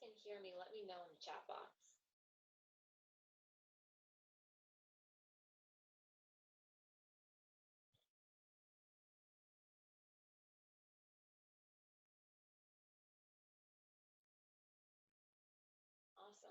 can hear me, let me know in the chat box. Awesome.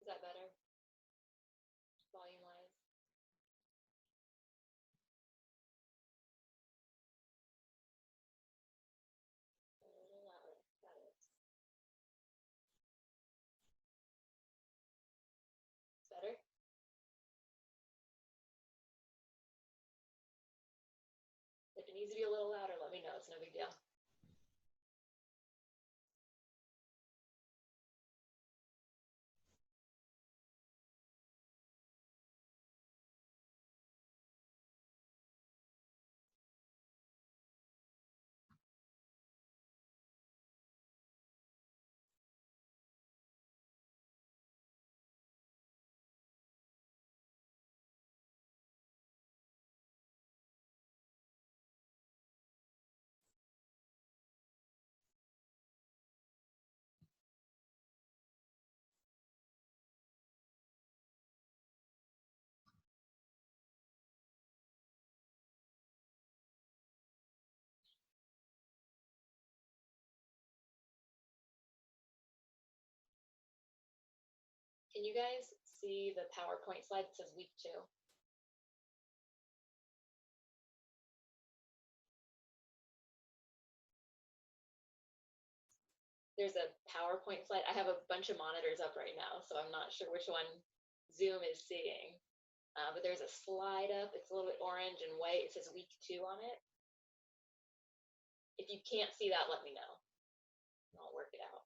Is that better? Volume-wise? A little louder. Got it. Better? If it needs to be a little louder, let me know. It's no big deal. Can you guys see the PowerPoint slide that says week 2? There's a PowerPoint slide. I have a bunch of monitors up right now, so I'm not sure which one Zoom is seeing. But there's a slide up. It's a little bit orange and white. It says week 2 on it. If you can't see that, let me know. I'll work it out.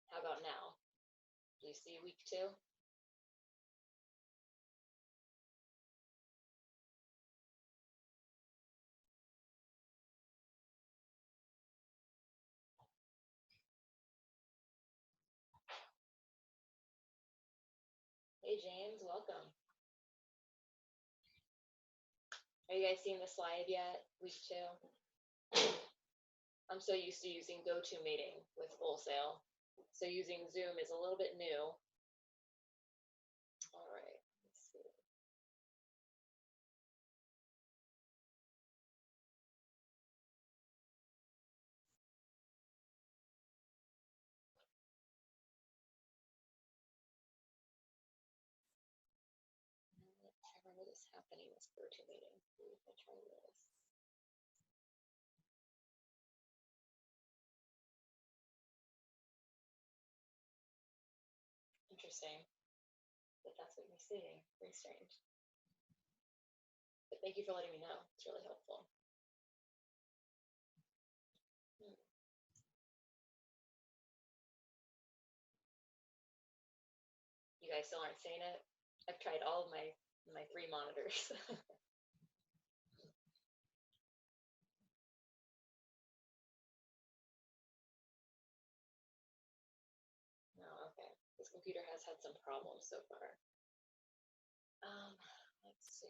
How about now? Do you see week 2? Hey James, welcome. Are you guys seeing the slide yet? Week 2? I'm so used to using GoToMeeting with Wholesale. So using Zoom is a little bit new. All right, let's see. I remember this happening, this GoToMeeting. If I try this. Interesting. But that's what you're seeing. Very strange. But thank you for letting me know. It's really helpful. You guys still aren't seeing it? I've tried all of my 3 monitors. No, okay. This computer has had some problems so far. Let's see.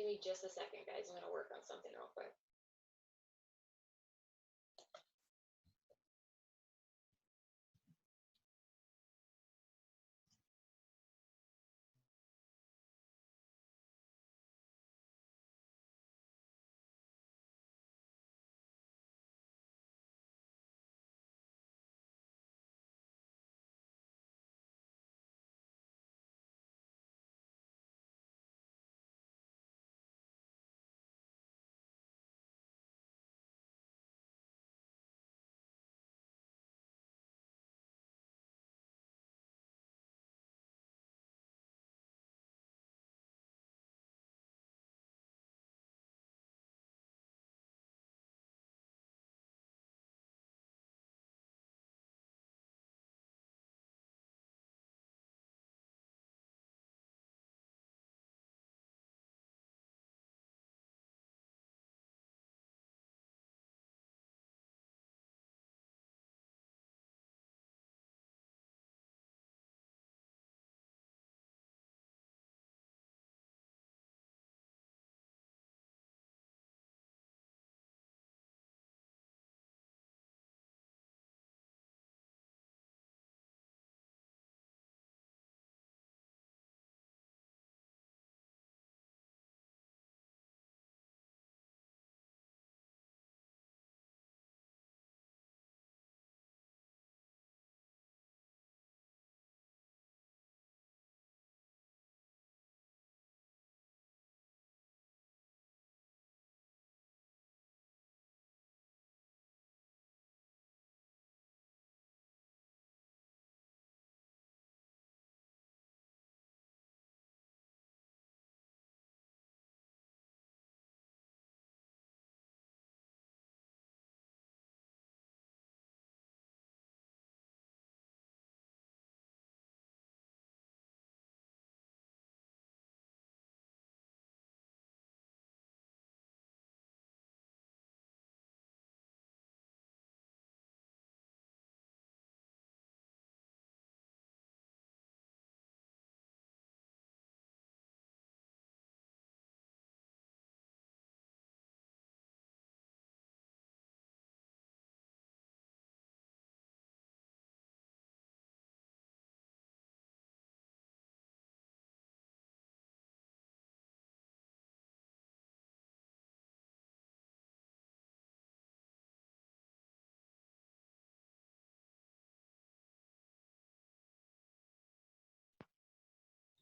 Give me just a second, guys. I'm going to work on something real quick.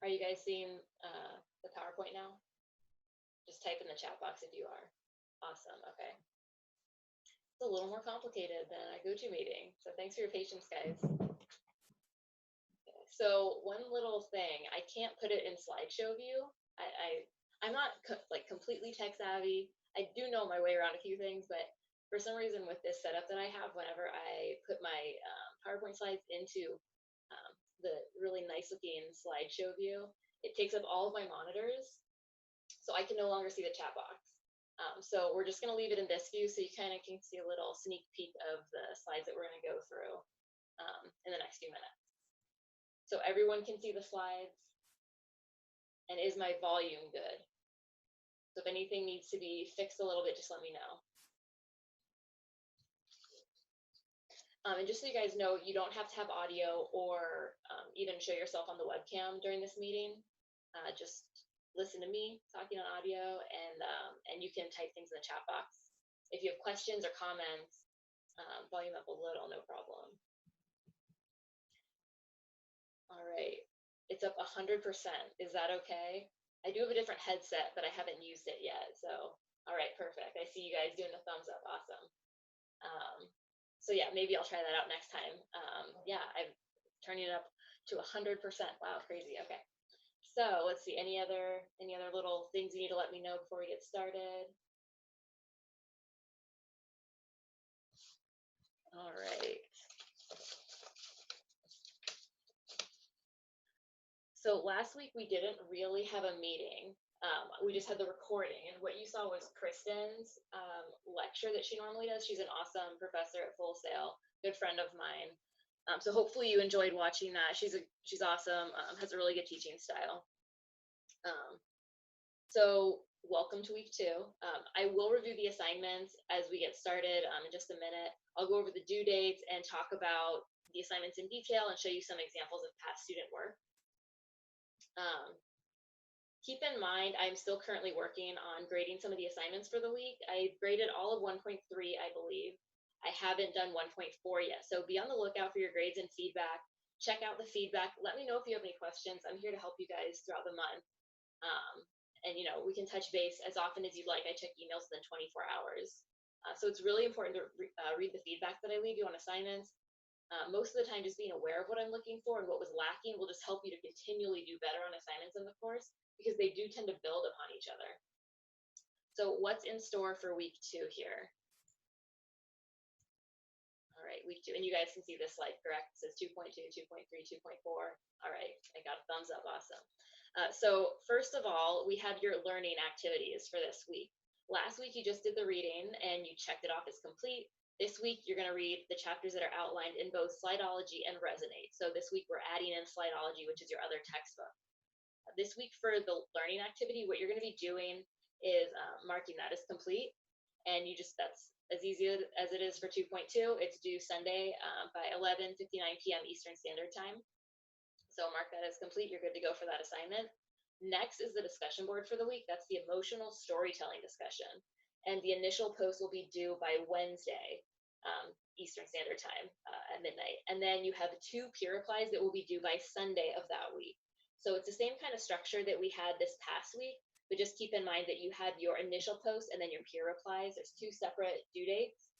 Are you guys seeing the PowerPoint now? Just type in the chat box if you are. Awesome. Okay. It's a little more complicated than a GoToMeeting. So thanks for your patience, guys. Okay. So one little thing, I can't put it in slideshow view. I'm not like completely tech savvy. I do know my way around a few things, but for some reason with this setup that I have, whenever I put my PowerPoint slides into the really nice looking slideshow view, it takes up all of my monitors, so I can no longer see the chat box. So we're just going to leave it in this view so you kind of can see a little sneak peek of the slides that we're going to go through in the next few minutes. So everyone can see the slides. And is my volume good? So if anything needs to be fixed a little bit, just let me know. And just so you guys know, you don't have to have audio or even show yourself on the webcam during this meeting. Just listen to me talking on audio, and you can type things in the chat box. If you have questions or comments, volume up a little, no problem. All right, it's up 100%. Is that okay? I do have a different headset, but I haven't used it yet. So, all right, perfect. I see you guys doing the thumbs up. Awesome. So yeah, maybe I'll try that out next time. Yeah, I'm turning it up to 100%. Wow, crazy. Okay. So let's see, any other little things you need to let me know before we get started? All right. So last week we didn't really have a meeting. We just had the recording, and what you saw was Kristen's lecture that she normally does. She's an awesome professor at Full Sail, good friend of mine. So hopefully you enjoyed watching that. She's awesome, has a really good teaching style. So welcome to week 2. I will review the assignments as we get started in just a minute. I'll go over the due dates and talk about the assignments in detail and show you some examples of past student work. Um, keep in mind, I'm still currently working on grading some of the assignments for the week. I graded all of 1.3, I believe. I haven't done 1.4 yet, so be on the lookout for your grades and feedback. Check out the feedback. Let me know if you have any questions. I'm here to help you guys throughout the month. And we can touch base as often as you'd like. I check emails within 24 hours. So it's really important to read the feedback that I leave you on assignments. Most of the time, just being aware of what I'm looking for and what was lacking will just help you to continually do better on assignments in the course, because they do tend to build upon each other. So what's in store for week 2 here? All right, week 2, and you guys can see this slide, correct? It says 2.2, 2.3, 2.4. All right, I got a thumbs up, awesome. So first of all, we have your learning activities for this week. Last week, you just did the reading and you checked it off as complete. This week, you're gonna read the chapters that are outlined in both Slideology and Resonate. So this week, we're adding in Slideology, which is your other textbook. This week for the learning activity, what you're gonna be doing is marking that as complete. And that's as easy as it is for 2.2. It's due Sunday by 11:59 p.m. Eastern Standard Time. So mark that as complete. You're good to go for that assignment. Next is the discussion board for the week. That's the emotional storytelling discussion. And the initial post will be due by Wednesday, Eastern Standard Time at midnight. And then you have 2 peer replies that will be due by Sunday of that week. So it's the same kind of structure that we had this past week, but just keep in mind that you have your initial post and then your peer replies. There's 2 separate due dates.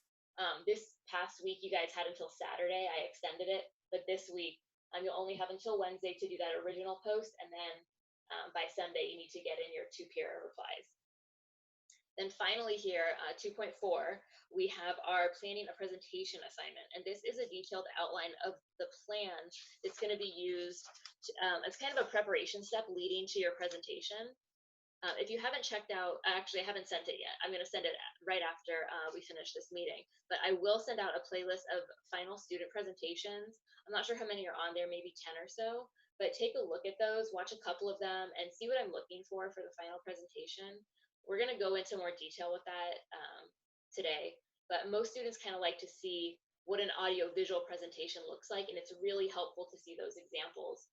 This past week, you guys had until Saturday. I extended it, but this week, you'll only have until Wednesday to do that original post, and then by Sunday, you need to get in your 2 peer replies. Then finally here, 2.4, we have our planning a presentation assignment, and this is a detailed outline of the plan that's going to be used as kind of a preparation step leading to your presentation. If you haven't checked out, actually, I haven't sent it yet. I'm going to send it right after we finish this meeting. But I will send out a playlist of final student presentations. I'm not sure how many are on there, maybe 10 or so. But take a look at those, watch a couple of them, and see what I'm looking for the final presentation. We're going to go into more detail with that today. But most students kind of like to see what an audio-visual presentation looks like, and it's really helpful to see those examples.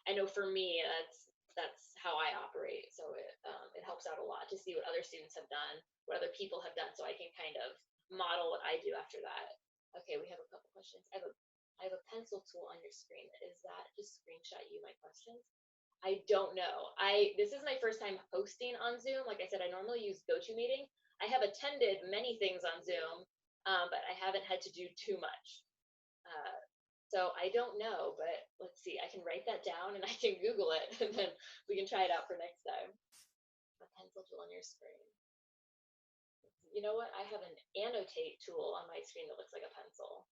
I know for me, that's how I operate. So it helps out a lot to see what other students have done, what other people have done, so I can kind of model what I do after that. Okay, we have a couple questions. I have a pencil tool on your screen. Is that just screenshot you my questions? I don't know. This is my first time hosting on Zoom. Like I said, I normally use GoToMeeting. I have attended many things on Zoom, but I haven't had to do too much. So I don't know, but let's see. I can write that down and I can Google it, and then we can try it out for next time. A pencil tool on your screen. You know what? I have an annotate tool on my screen that looks like a pencil.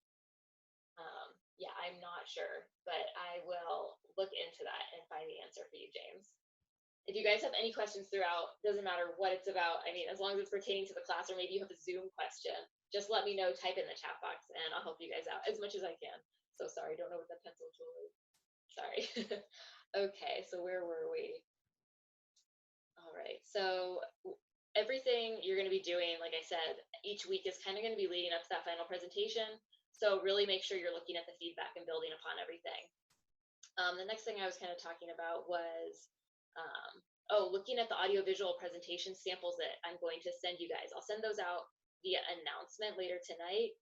Yeah, I'm not sure, but I will look into that and find the answer for you, James. If you guys have any questions throughout, doesn't matter what it's about. I mean, as long as it's pertaining to the class, or maybe you have a Zoom question, just let me know, type in the chat box, and I'll help you guys out as much as I can. So sorry, don't know what the pencil tool is. Sorry. Okay, so where were we? All right, so everything you're going to be doing, like I said, each week is kind of going to be leading up to that final presentation. So really make sure you're looking at the feedback and building upon everything. The next thing I was kind of talking about was, looking at the audiovisual presentation samples that I'm going to send you guys. I'll send those out via announcement later tonight.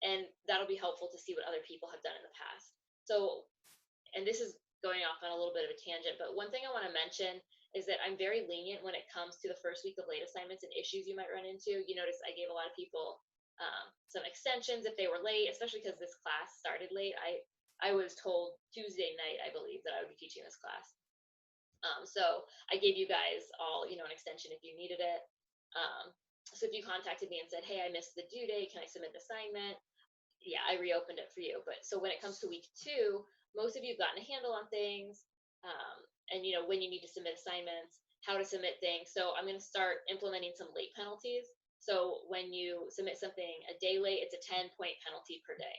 And that'll be helpful to see what other people have done in the past. So, and this is going off on a little bit of a tangent, but one thing I want to mention is that I'm very lenient when it comes to the first week of late assignments and issues you might run into. You notice I gave a lot of people some extensions if they were late, especially because this class started late. I was told Tuesday night, I believe, that I would be teaching this class. So I gave you guys all, an extension if you needed it. So if you contacted me and said, hey, I missed the due date, can I submit an assignment? Yeah, I reopened it for you. But so when it comes to week 2, most of you have gotten a handle on things, and when you need to submit assignments, how to submit things. So I'm going to start implementing some late penalties. So when you submit something a day late, it's a 10-point penalty per day.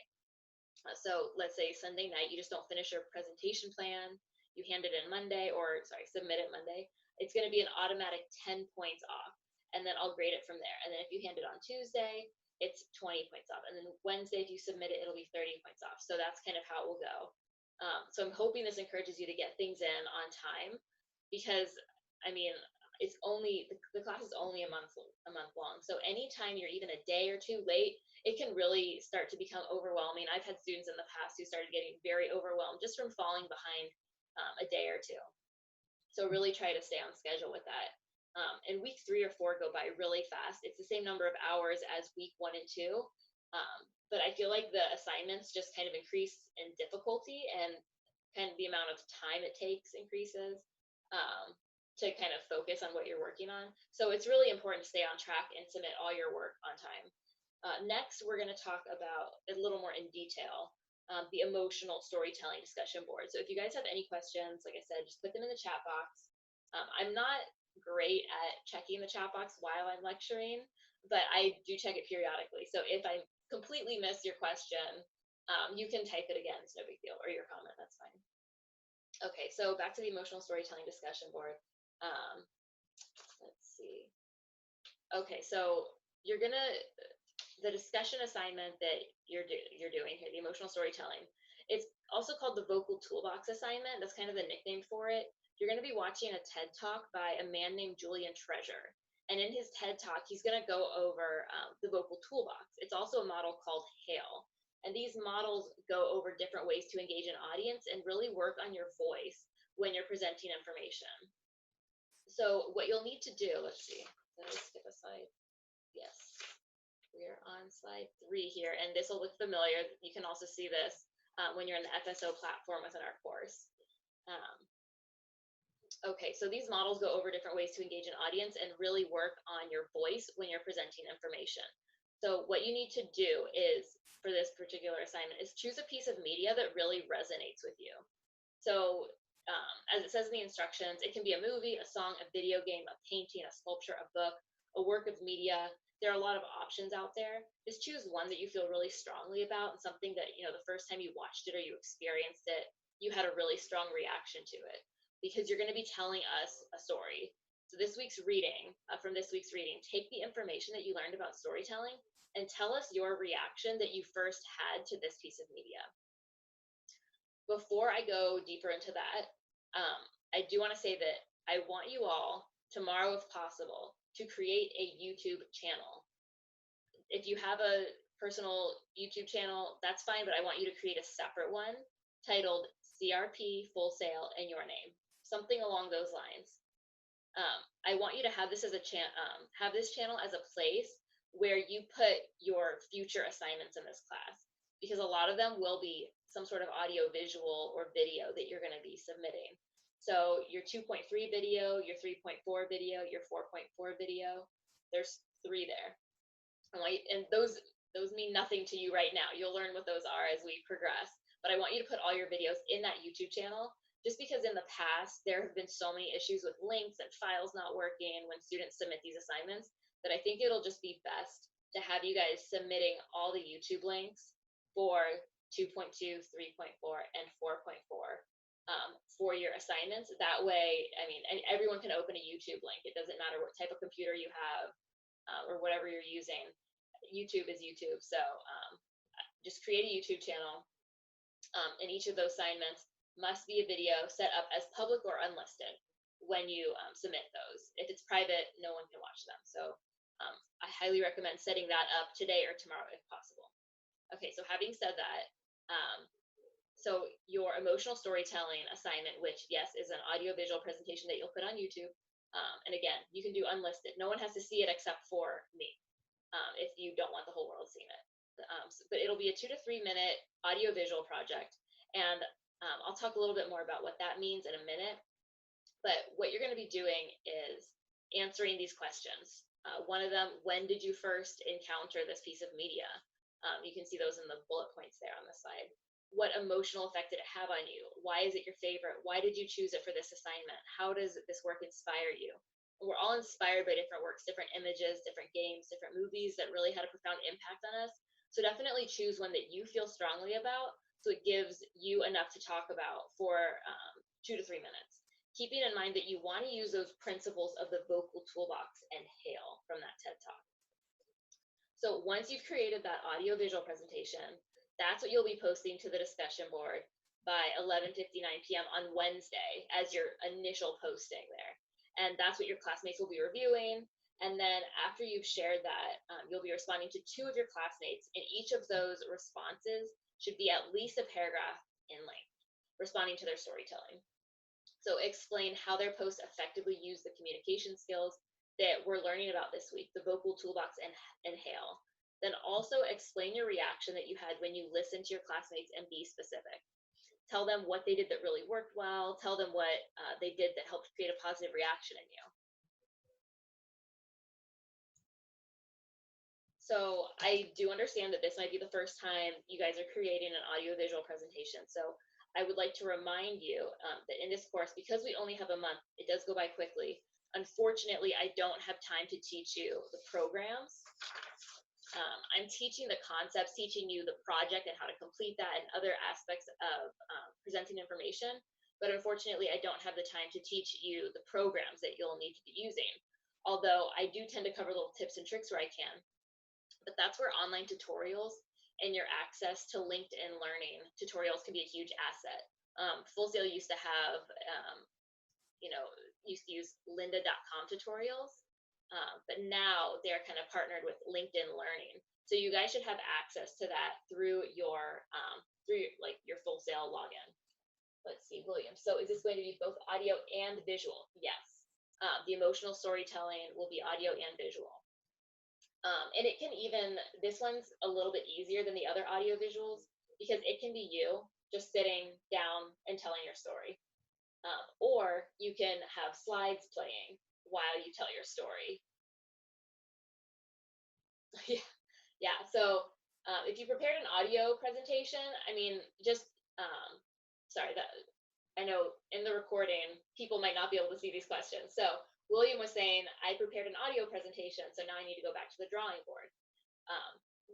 So let's say Sunday night, you just don't finish your presentation plan, you hand it in Monday, or sorry, submit it Monday, it's going to be an automatic 10 points off. And then I'll grade it from there. And then if you hand it on Tuesday, it's 20 points off. And then Wednesday, if you submit it, it'll be 30 points off. So that's kind of how it will go. So I'm hoping this encourages you to get things in on time, because I mean, it's only the class is only a month long. So anytime you're even a day or two late, it can really start to become overwhelming. I've had students in the past who started getting very overwhelmed just from falling behind a day or two. So really try to stay on schedule with that. And week 3 or 4 go by really fast. It's the same number of hours as week 1 and 2. But I feel like the assignments just kind of increase in difficulty, and kind of the amount of time it takes increases to kind of focus on what you're working on. So it's really important to stay on track and submit all your work on time. Next, we're going to talk about a little more in detail the emotional storytelling discussion board. So if you guys have any questions, like I said, just put them in the chat box. I'm not great at checking the chat box while I'm lecturing, but I do check it periodically. So if I completely miss your question, you can type it again. It's no big deal, or your comment, that's fine. Okay, so back to the emotional storytelling discussion board. Let's see. Okay, so you're gonna, the discussion assignment that you're doing here, the emotional storytelling, it's also called the vocal toolbox assignment. That's kind of the nickname for it. You're going to be watching a TED Talk by a man named Julian Treasure. And in his TED Talk, he's going to go over the vocal toolbox. It's also a model called HAIL. And these models go over different ways to engage an audience and really work on your voice when you're presenting information. So what you'll need to do, let's see, let me skip a slide. Yes, we're on slide 3 here, and this will look familiar. You can also see this when you're in the FSO platform within our course. Okay, so these models go over different ways to engage an audience and really work on your voice when you're presenting information. So what you need to do is, for this particular assignment, is choose a piece of media that really resonates with you. So as it says in the instructions, it can be a movie, a song, a video game, a painting, a sculpture, a book, a work of media. There are a lot of options out there. Just choose one that you feel really strongly about, and something that, you know, the first time you watched it or you experienced it, you had a really strong reaction to it, because you're going to be telling us a story. So this week's reading, from this week's reading, take the information that you learned about storytelling and tell us your reaction that you first had to this piece of media. Before I go deeper into that, I do want to say that I want you all, tomorrow if possible, to create a YouTube channel. If you have a personal YouTube channel, that's fine, but I want you to create a separate one titled CRP Full Sail and Your Name, something along those lines. I want you to have this as a have this channel as a place where you put your future assignments in this class, because a lot of them will be some sort of audio, visual, or video that you're going to be submitting. So your 2.3 video, your 3.4 video, your 4.4 video, there's 3 there. And those mean nothing to you right now. You'll learn what those are as we progress. But I want you to put all your videos in that YouTube channel, just because in the past, there have been so many issues with links and files not working when students submit these assignments, that I think it'll just be best to have you guys submitting all the YouTube links for 2.2, 3.4, and 4.4 for your assignments. That way, I mean, everyone can open a YouTube link. It doesn't matter what type of computer you have or whatever you're using. YouTube is YouTube. So just create a YouTube channel. And each of those assignments must be a video set up as public or unlisted when you submit those. If it's private, no one can watch them. So I highly recommend setting that up today or tomorrow if possible. Okay, so having said that, so your emotional storytelling assignment, which yes, is an audio-visual presentation that you'll put on YouTube. And again, you can do unlisted. No one has to see it except for me, if you don't want the whole world seeing it. But it'll be a 2 to 3 minute audio-visual project. And I'll talk a little bit more about what that means in a minute. But what you're going to be doing is answering these questions. One of them, when did you first encounter this piece of media? You can see those in the bullet points there on the slide. What emotional effect did it have on you? Why is it your favorite? Why did you choose it for this assignment? How does this work inspire you? We're all inspired by different works, different images, different games, different movies that really had a profound impact on us. So definitely choose one that you feel strongly about, so it gives you enough to talk about for 2 to 3 minutes. Keeping in mind that you want to use those principles of the vocal toolbox and HAIL from that TED Talk. So once you've created that audio-visual presentation, that's what you'll be posting to the discussion board by 11:59 p.m. on Wednesday as your initial posting there. And that's what your classmates will be reviewing. And then after you've shared that, you'll be responding to 2 of your classmates, and each of those responses should be at least a paragraph in length, responding to their storytelling. So explain how their posts effectively use the communication skills that we're learning about this week, the vocal toolbox and HAIL. Then also explain your reaction that you had when you listened to your classmates and be specific. Tell them what they did that really worked well. Tell them what they did that helped create a positive reaction in you. So I do understand that this might be the first time you guys are creating an audio-visual presentation. So I would like to remind you that in this course, because we only have a month, it does go by quickly. Unfortunately, I don't have time to teach you the programs. I'm teaching the concepts, teaching you the project and how to complete that and other aspects of presenting information. But unfortunately, I don't have the time to teach you the programs that you'll need to be using. Although I do tend to cover little tips and tricks where I can. But that's where online tutorials and your access to LinkedIn Learning tutorials can be a huge asset. Full Sail used to have, used to use lynda.com tutorials, but now they're kind of partnered with LinkedIn Learning. So you guys should have access to that through your Full Sail login. Let's see, William. So is this going to be both audio and visual? Yes. The emotional storytelling will be audio and visual. And it can even, this one's a little bit easier than the other audio visuals because it can be you just sitting down and telling your story. Or you can have slides playing while you tell your story. Yeah. So if you prepared an audio presentation, I mean, just, I know in the recording, people might not be able to see these questions. So William was saying, I prepared an audio presentation, so now I need to go back to the drawing board.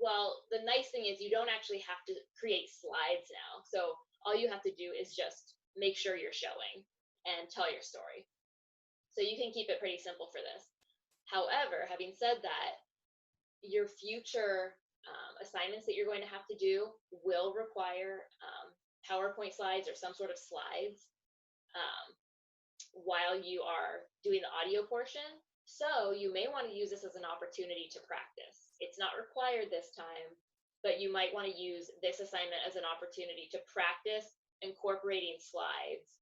Well, the nice thing is you don't actually have to create slides now. So all you have to do is just make sure you're showing and tell your story. So you can keep it pretty simple for this. However, having said that, your future assignments that you're going to have to do will require PowerPoint slides or some sort of slides while you are doing the audio portion. So you may want to use this as an opportunity to practice. It's not required this time, but you might want to use this assignment as an opportunity to practice incorporating slides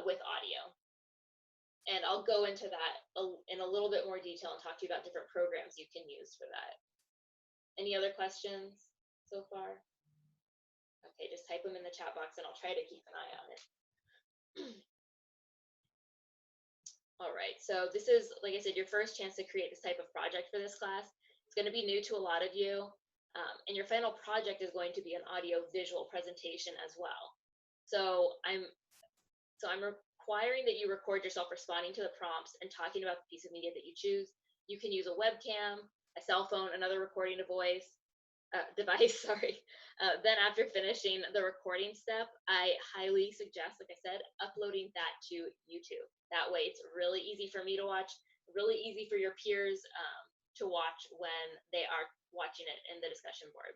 with audio. And I'll go into that in a little bit more detail and talk to you about different programs you can use for that. Any other questions so far? Okay, just type them in the chat box and I'll try to keep an eye on it. All right, so this is, like I said, your first chance to create this type of project for this class. It's going to be new to a lot of you, and your final project is going to be an audio-visual presentation as well. So I'm requiring that you record yourself responding to the prompts and talking about the piece of media that you choose. You can use a webcam, a cell phone, another recording device. Then after finishing the recording step, I highly suggest, like I said, uploading that to YouTube. That way it's really easy for me to watch, really easy for your peers to watch when they are watching it in the discussion board.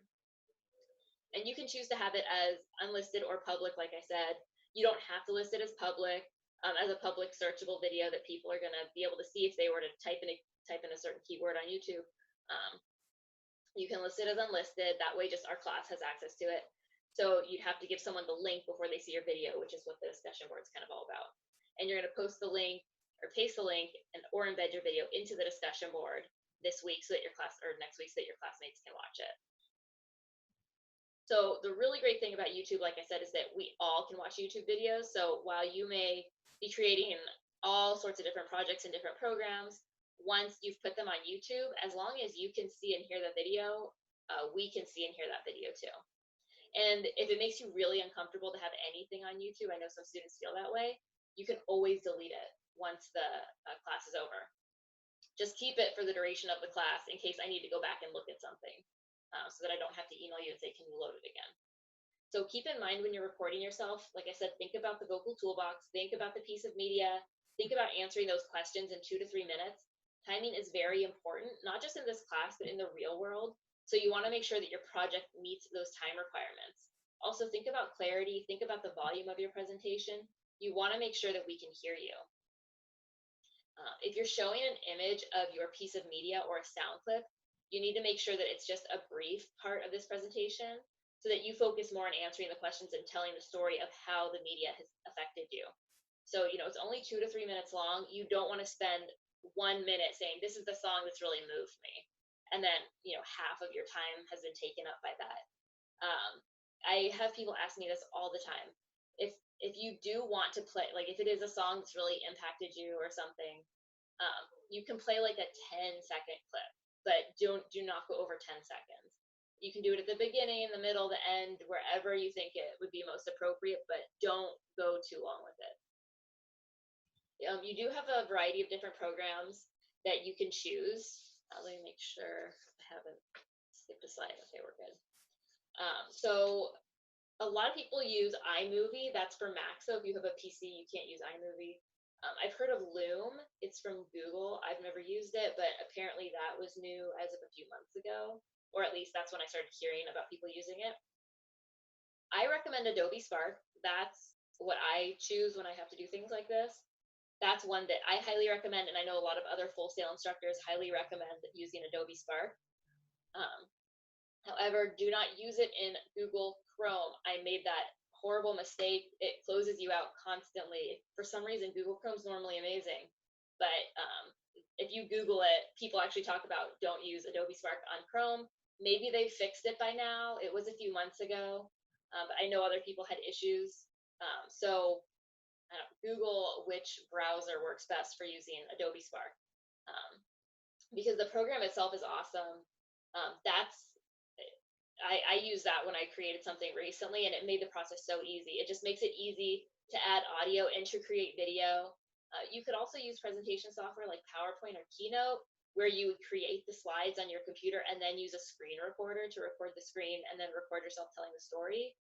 And you can choose to have it as unlisted or public, like I said. You don't have to list it as public, as a public searchable video that people are gonna be able to see if they were to type in a certain keyword on YouTube. You can list it as unlisted. That way just our class has access to it. So you'd have to give someone the link before they see your video, which is what the discussion board is kind of all about. And you're going to post the link or paste the link or embed your video into the discussion board this week so that your class, or next week so that your classmates can watch it. So the really great thing about YouTube, like I said, is that we all can watch YouTube videos. So while you may be creating all sorts of different projects and different programs, once you've put them on YouTube, as long as you can see and hear the video, we can see and hear that video too. And if it makes you really uncomfortable to have anything on YouTube, I know some students feel that way, you can always delete it once the class is over. Just keep it for the duration of the class in case I need to go back and look at something so that I don't have to email you and say, can you load it again? So keep in mind when you're recording yourself, like I said, think about the vocal toolbox, think about the piece of media, think about answering those questions in 2 to 3 minutes. Timing is very important, not just in this class, but in the real world. So you want to make sure that your project meets those time requirements. Also, think about clarity, think about the volume of your presentation. You want to make sure that we can hear you. If you're showing an image of your piece of media or a sound clip, you need to make sure that it's just a brief part of this presentation so that you focus more on answering the questions and telling the story of how the media has affected you. So, it's only 2 to 3 minutes long. You don't want to spend 1 minute saying, this is the song that's really moved me. And then, half of your time has been taken up by that. I have people ask me this all the time. If you do want to play, like if it is a song that's really impacted you or something, you can play like a 10-second clip, but do not go over 10 seconds. You can do it at the beginning, the middle, the end, wherever you think it would be most appropriate, but don't go too long with it. You do have a variety of different programs that you can choose. Let me make sure I haven't skipped a slide. Okay, we're good. So a lot of people use iMovie. That's for Mac. So if you have a PC, you can't use iMovie. I've heard of Loom. It's from Google. I've never used it, but apparently that was new as of a few months ago, or at least that's when I started hearing about people using it. I recommend Adobe Spark. That's what I choose when I have to do things like this. That's one that I highly recommend, and I know a lot of other Full Sail instructors highly recommend using Adobe Spark. However, do not use it in Google Chrome. I made that horrible mistake. It closes you out constantly. For some reason, Google Chrome's normally amazing, but if you Google it, people actually talk about don't use Adobe Spark on Chrome. Maybe they fixed it by now. It was a few months ago, but I know other people had issues. So Google which browser works best for using Adobe Spark, because the program itself is awesome. I used that when I created something recently, and it made the process so easy. It just makes it easy to add audio and to create video. You could also use presentation software like PowerPoint or Keynote, where you would create the slides on your computer and then use a screen recorder to record the screen and then record yourself telling the story.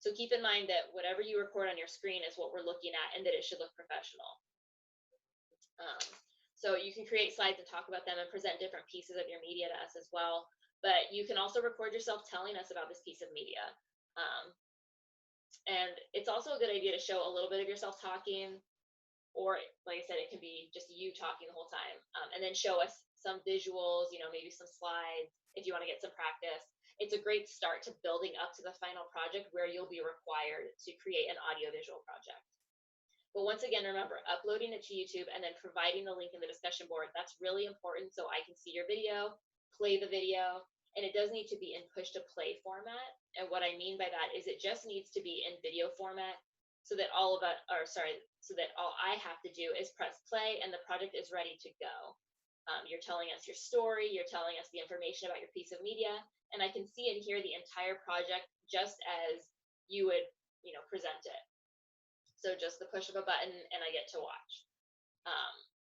So keep in mind that whatever you record on your screen is what we're looking at, and that it should look professional. So you can create slides and talk about them and present different pieces of your media to us as well. But you can also record yourself telling us about this piece of media. And it's also a good idea to show a little bit of yourself talking, or like I said, it can be just you talking the whole time, and then show us some visuals, maybe some slides if you want to get some practice. It's a great start to building up to the final project where you'll be required to create an audiovisual project. But once again, remember, uploading it to YouTube and then providing the link in the discussion board, that's really important so I can see your video, play the video, and it does need to be in push to play format. And what I mean by that is it just needs to be in video format so that all I have to do is press play and the project is ready to go. You're telling us your story, you're telling us the information about your piece of media, and I can see and hear the entire project just as you would, present it. So just the push of a button and I get to watch.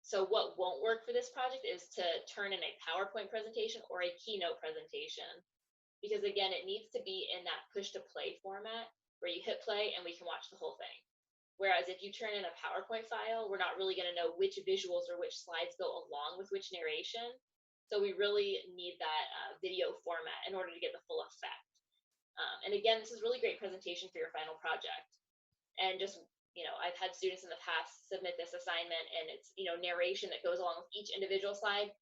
So what won't work for this project is to turn in a PowerPoint presentation or a Keynote presentation, because again, it needs to be in that push to play format where you hit play and we can watch the whole thing. Whereas if you turn in a PowerPoint file, we're not really going to know which visuals or which slides go along with which narration. So we really need that video format in order to get the full effect. And again, this is really great presentation for your final project. And just, I've had students in the past submit this assignment and it's, narration that goes along with each individual slide,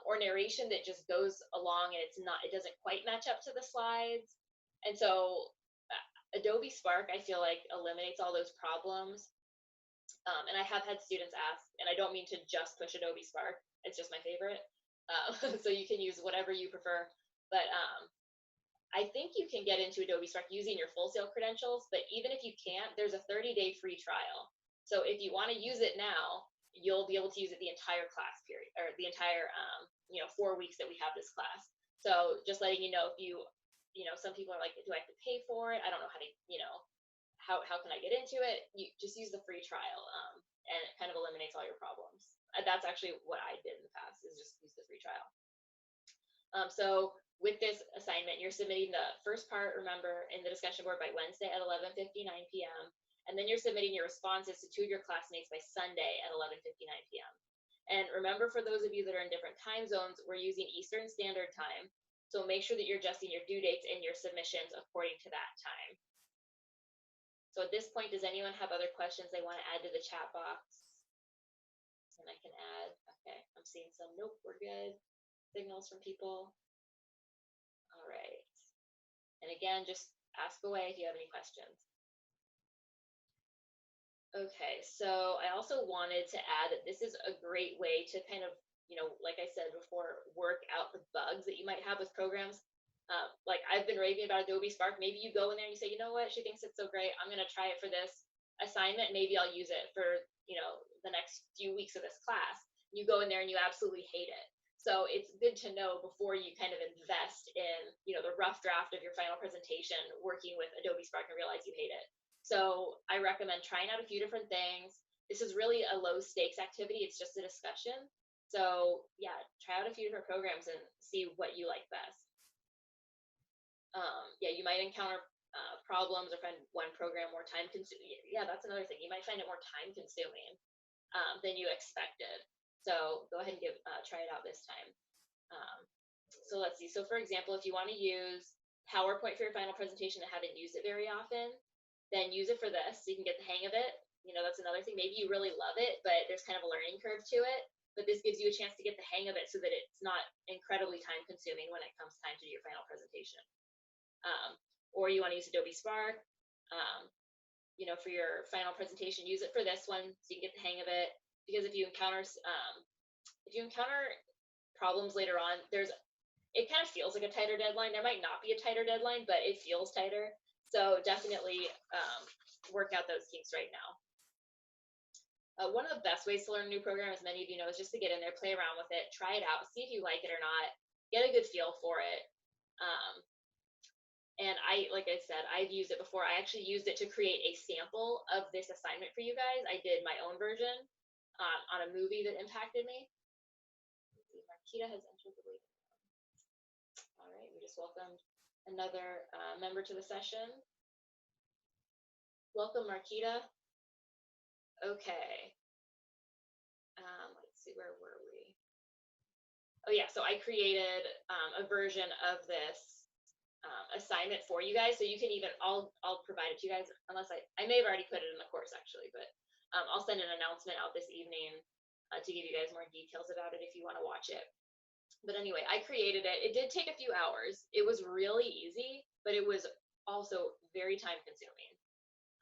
or narration that just goes along and it doesn't quite match up to the slides. And so Adobe Spark, I feel like, eliminates all those problems. And I have had students ask, and I don't mean to just push Adobe Spark, it's just my favorite. So you can use whatever you prefer. But I think you can get into Adobe Spark using your Full Sail credentials, but even if you can't, there's a 30-day free trial. So if you want to use it now, you'll be able to use it the entire class period, or the entire 4 weeks that we have this class. So just letting you know, if some people are like, do I have to pay for it? I don't know how to, how can I get into it? You just use the free trial, and it kind of eliminates all your problems. That's actually what I did in the past, is just use the free trial. So with this assignment, you're submitting the first part, remember, in the discussion board by Wednesday at 11:59 p.m. And then you're submitting your responses to 2 of your classmates by Sunday at 11:59 p.m. And remember, for those of you that are in different time zones, we're using Eastern Standard Time. So make sure that you're adjusting your due dates and your submissions according to that time. So at this point, does anyone have other questions they want to add to the chat box? And I can add, okay, I'm seeing some, nope, we're good. Signals from people. All right. And again, just ask away if you have any questions. Okay, so I also wanted to add that this is a great way to kind of, like I said before, work out the bugs that you might have with programs. Like I've been raving about Adobe Spark. Maybe you go in there and you say, you know what, she thinks it's so great. I'm going to try it for this assignment. Maybe I'll use it for, the next few weeks of this class. You go in there and you absolutely hate it. So it's good to know before you kind of invest in, the rough draft of your final presentation, working with Adobe Spark and realize you hate it. So I recommend trying out a few different things. This is really a low stakes activity. It's just a discussion. So yeah, try out a few different programs and see what you like best. Yeah, you might encounter problems or find one program more time consuming. Yeah, that's another thing. You might find it more time consuming than you expected. So go ahead and try it out this time. So let's see. So for example, if you want to use PowerPoint for your final presentation and haven't used it very often, then use it for this so you can get the hang of it. That's another thing. Maybe you really love it, but there's kind of a learning curve to it. But this gives you a chance to get the hang of it so that it's not incredibly time consuming when it comes time to do your final presentation. Or you want to use Adobe Spark, for your final presentation, use it for this one so you can get the hang of it. Because if you encounter problems later on, it kind of feels like a tighter deadline. There might not be a tighter deadline, but it feels tighter. So definitely work out those kinks right now. One of the best ways to learn a new program, as many of you know, is just to get in there, play around with it, try it out, see if you like it or not, get a good feel for it. And like I said, I've used it before. I actually used it to create a sample of this assignment for you guys. I did my own version on a movie that impacted me. Let's see, Marquita has entered the waiting room. All right, we just welcomed another member to the session. Welcome, Marquita. Okay. Let's see, where were we? Oh yeah, so I created a version of this assignment for you guys. So you can even, I'll provide it to you guys, unless I may have already put it in the course actually, but I'll send an announcement out this evening to give you guys more details about it if you want to watch it. But anyway, I created it. It did take a few hours. It was really easy, but it was also very time consuming.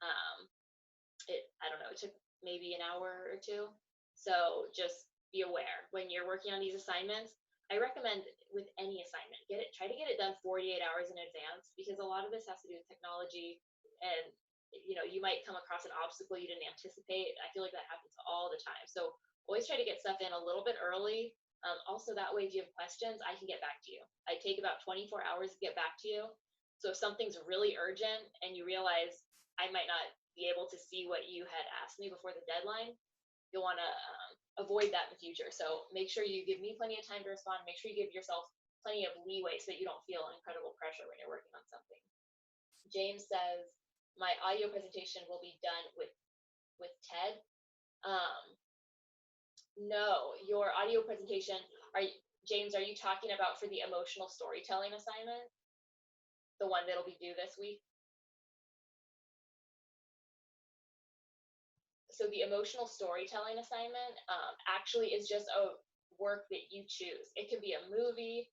I don't know, it took maybe an hour or two. So just be aware when you're working on these assignments. I recommend with any assignment, try to get it done 48 hours in advance, because a lot of this has to do with technology, and you might come across an obstacle you didn't anticipate. I feel like that happens all the time. So always try to get stuff in a little bit early. Also, that way, if you have questions, I can get back to you. I take about 24 hours to get back to you. So if something's really urgent and you realize I might not be able to see what you had asked me before the deadline, you'll want to avoid that in the future. So make sure you give me plenty of time to respond. Make sure you give yourself plenty of leeway so that you don't feel incredible pressure when you're working on something. James says, my audio presentation will be done with TED. No, your audio presentation, James, are you talking about for the emotional storytelling assignment? The one that'll be due this week? So the emotional storytelling assignment actually is just a work that you choose. It can be a movie,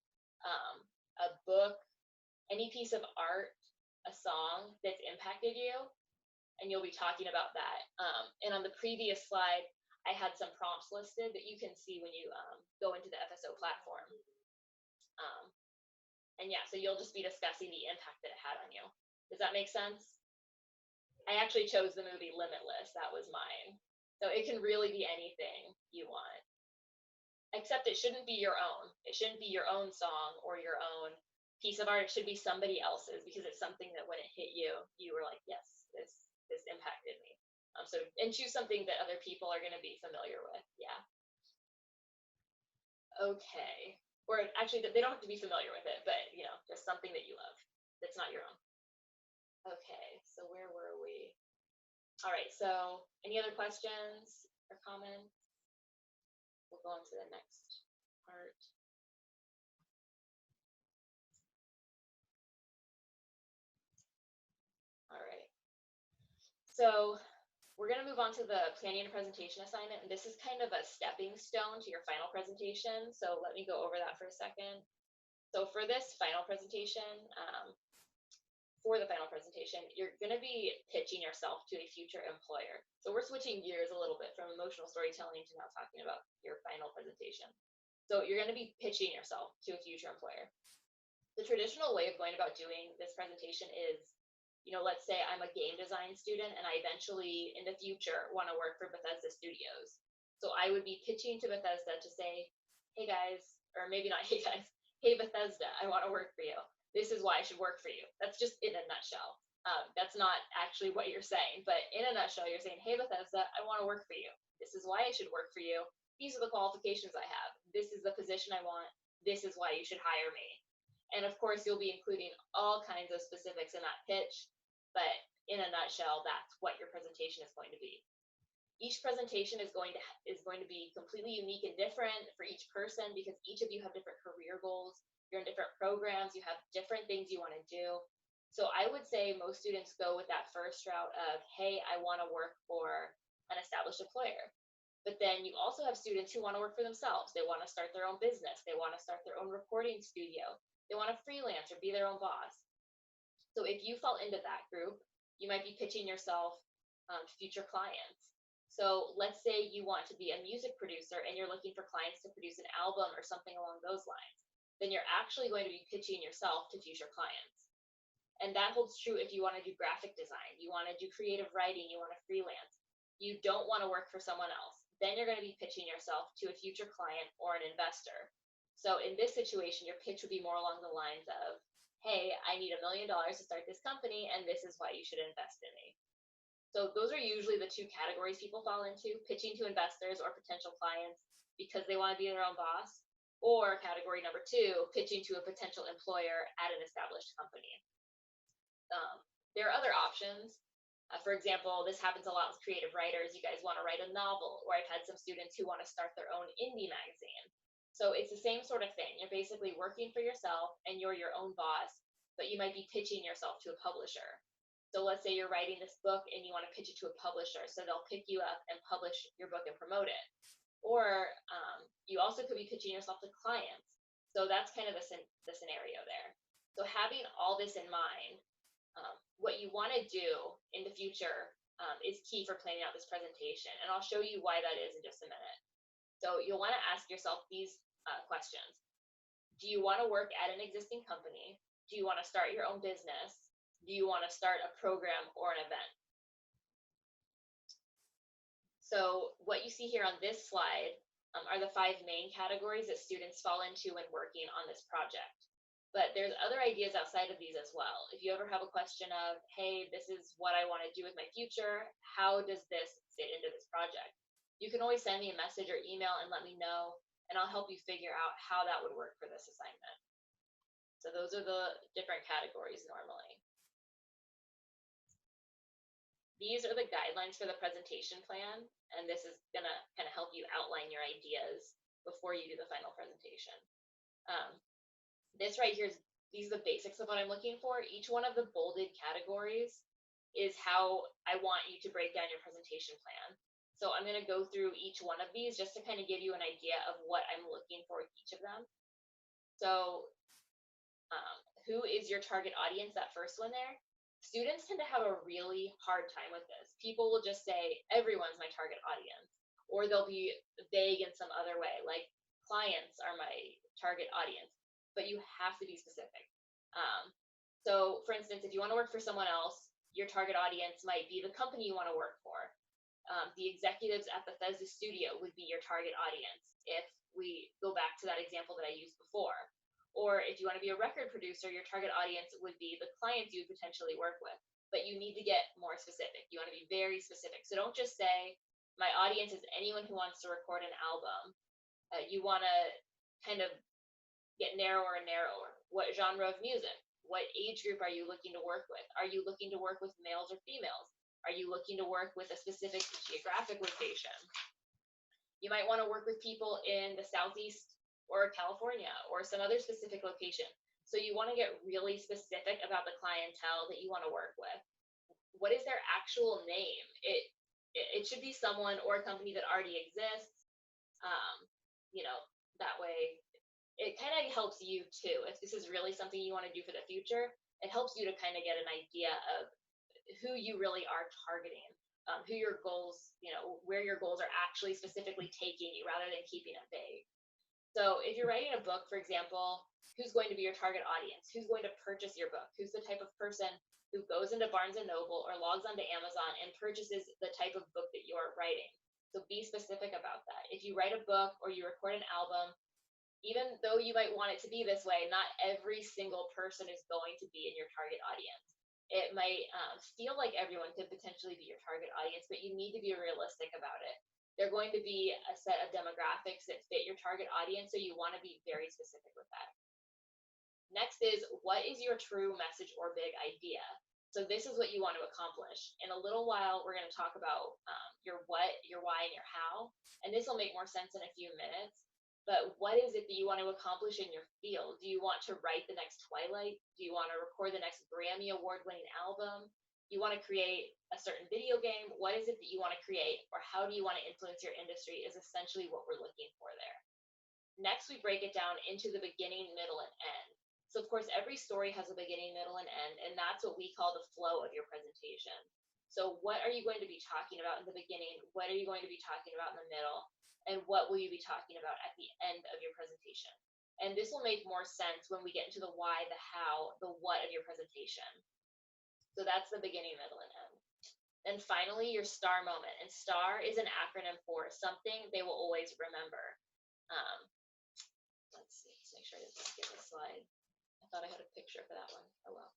a book, any piece of art, a song that's impacted you, and you'll be talking about that. And on the previous slide, I had some prompts listed that you can see when you go into the FSO platform. And yeah, so you'll just be discussing the impact that it had on you. Does that make sense? I actually chose the movie Limitless. That was mine. So it can really be anything you want. Except it shouldn't be your own. It shouldn't be your own song or your own piece of art. It should be somebody else's, because it's something that when it hit you, you were like, yes, this impacted me. And choose something that other people are going to be familiar with. Yeah. Okay. or actually they don't have to be familiar with it, but just something that you love that's not your own. Okay, so where were we? All right, so any other questions or comments? We'll go on to the next part. All right. So we're going to move on to the planning and presentation assignment. And this is kind of a stepping stone to your final presentation. So let me go over that for a second. So for this final presentation, you're going to be pitching yourself to a future employer. So we're switching gears a little bit from emotional storytelling to now talking about your final presentation. So you're going to be pitching yourself to a future employer. The traditional way of going about doing this presentation is, let's say I'm a game design student and I eventually in the future want to work for Bethesda Studios. So I would be pitching to Bethesda to say, hey guys, or maybe not hey guys, hey Bethesda, I want to work for you. This is why I should work for you. That's just in a nutshell. That's not actually what you're saying, but in a nutshell, you're saying, hey Bethesda, I want to work for you. This is why I should work for you. These are the qualifications I have. This is the position I want. This is why you should hire me. And of course, you'll be including all kinds of specifics in that pitch, but in a nutshell, that's what your presentation is going to be. Each presentation is going to be completely unique and different for each person because each of you have different career goals. You're in different programs. You have different things you want to do. So I would say most students go with that first route of, hey, I want to work for an established employer. But then you also have students who want to work for themselves. They want to start their own business. They want to start their own recording studio. They want to freelance or be their own boss. So if you fall into that group, you might be pitching yourself to future clients. So let's say you want to be a music producer and you're looking for clients to produce an album or something along those lines. Then you're actually going to be pitching yourself to future clients. And that holds true if you want to do graphic design, you want to do creative writing, you want to freelance. You don't want to work for someone else. Then you're going to be pitching yourself to a future client or an investor. So in this situation, your pitch would be more along the lines of, hey, I need $1 million to start this company, and this is why you should invest in me. So those are usually the two categories people fall into, pitching to investors or potential clients because they want to be their own boss, or category number two, pitching to a potential employer at an established company. There are other options. For example, this happens a lot with creative writers. You guys want to write a novel, or I've had some students who want to start their own indie magazine. So it's the same sort of thing. You're basically working for yourself and you're your own boss, but you might be pitching yourself to a publisher. So let's say you're writing this book and you want to pitch it to a publisher. So they'll pick you up and publish your book and promote it. Or you also could be pitching yourself to clients. So that's kind of the scenario there. So having all this in mind, what you want to do in the future is key for planning out this presentation. And I'll show you why that is in just a minute. So you'll want to ask yourself these questions. Do you want to work at an existing company? Do you want to start your own business? Do you want to start a program or an event? So what you see here on this slide are the 5 main categories that students fall into when working on this project. But there's other ideas outside of these as well. If you ever have a question of, hey, this is what I want to do with my future, how does this fit into this project? You can always send me a message or email and let me know, and I'll help you figure out how that would work for this assignment. So those are the different categories normally. These are the guidelines for the presentation plan, and this is going to kind of help you outline your ideas before you do the final presentation. This right here these are the basics of what I'm looking for. Each one of the bolded categories is how I want you to break down your presentation plan. So I'm going to go through each one of these just to kind of give you an idea of what I'm looking for with each of them. So who is your target audience, that first one there? Students tend to have a really hard time with this. People will just say, everyone's my target audience. Or they'll be vague in some other way, like clients are my target audience. But you have to be specific. So for instance, if you want to work for someone else, your target audience might be the company you want to work for. The executives at Bethesda Studio would be your target audience if we go back to that example that I used before. Or if you want to be a record producer, your target audience would be the clients you would potentially work with. But you need to get more specific. You want to be very specific. So don't just say, my audience is anyone who wants to record an album. You want to kind of get narrower and narrower. What genre of music? What age group are you looking to work with? Are you looking to work with males or females? Are you looking to work with a specific geographic location? You might want to work with people in the Southeast or California or some other specific location. So you want to get really specific about the clientele that you want to work with. What is their actual name? It should be someone or a company that already exists. Um, you know, that way it kind of helps you too. If this is really something you want to do for the future, it helps you to kind of get an idea of who you really are targeting, who your goals, where your goals are actually specifically taking you rather than keeping it vague. So if you're writing a book, for example, who's going to be your target audience? Who's going to purchase your book? Who's the type of person who goes into Barnes and Noble or logs onto Amazon and purchases the type of book that you're writing? So be specific about that. If you write a book or you record an album, even though you might want it to be this way, not every single person is going to be in your target audience. It might feel like everyone could potentially be your target audience, but you need to be realistic about it. They're going to be a set of demographics that fit your target audience, so you want to be very specific with that. Next is, what is your true message or big idea? So this is what you want to accomplish. In a little while, we're going to talk about your what, your why, and your how, and this will make more sense in a few minutes. But what is it that you want to accomplish in your field? Do you want to write the next Twilight? Do you want to record the next Grammy Award-winning album? Do you want to create a certain video game? What is it that you want to create? Or how do you want to influence your industry is essentially what we're looking for there. Next, we break it down into the beginning, middle, and end. So of course, every story has a beginning, middle, and end, and that's what we call the flow of your presentation. So what are you going to be talking about in the beginning? What are you going to be talking about in the middle? And what will you be talking about at the end of your presentation? And this will make more sense when we get into the why, the how, the what of your presentation. So that's the beginning, middle, and end. And finally, your STAR moment. And STAR is an acronym for something they will always remember. Let's see, let's make sure I didn't skip a slide. I thought I had a picture for that one. Oh well.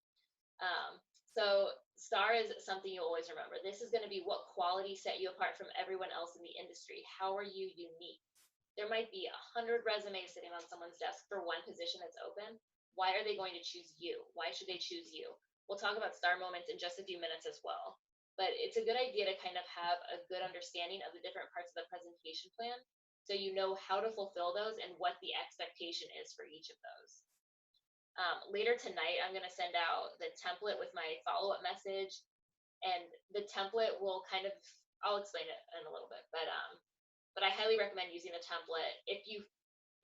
So STAR is something you always remember. This is going to be what quality set you apart from everyone else in the industry. How are you unique? There might be 100 resumes sitting on someone's desk for one position that's open. Why are they going to choose you? Why should they choose you? We'll talk about STAR moments in just a few minutes as well. But it's a good idea to kind of have a good understanding of the different parts of the presentation plan so you know how to fulfill those and what the expectation is for each of those. Later tonight, I'm going to send out the template with my follow-up message, and the template will kind of, I'll explain it in a little bit, but I highly recommend using the template. If you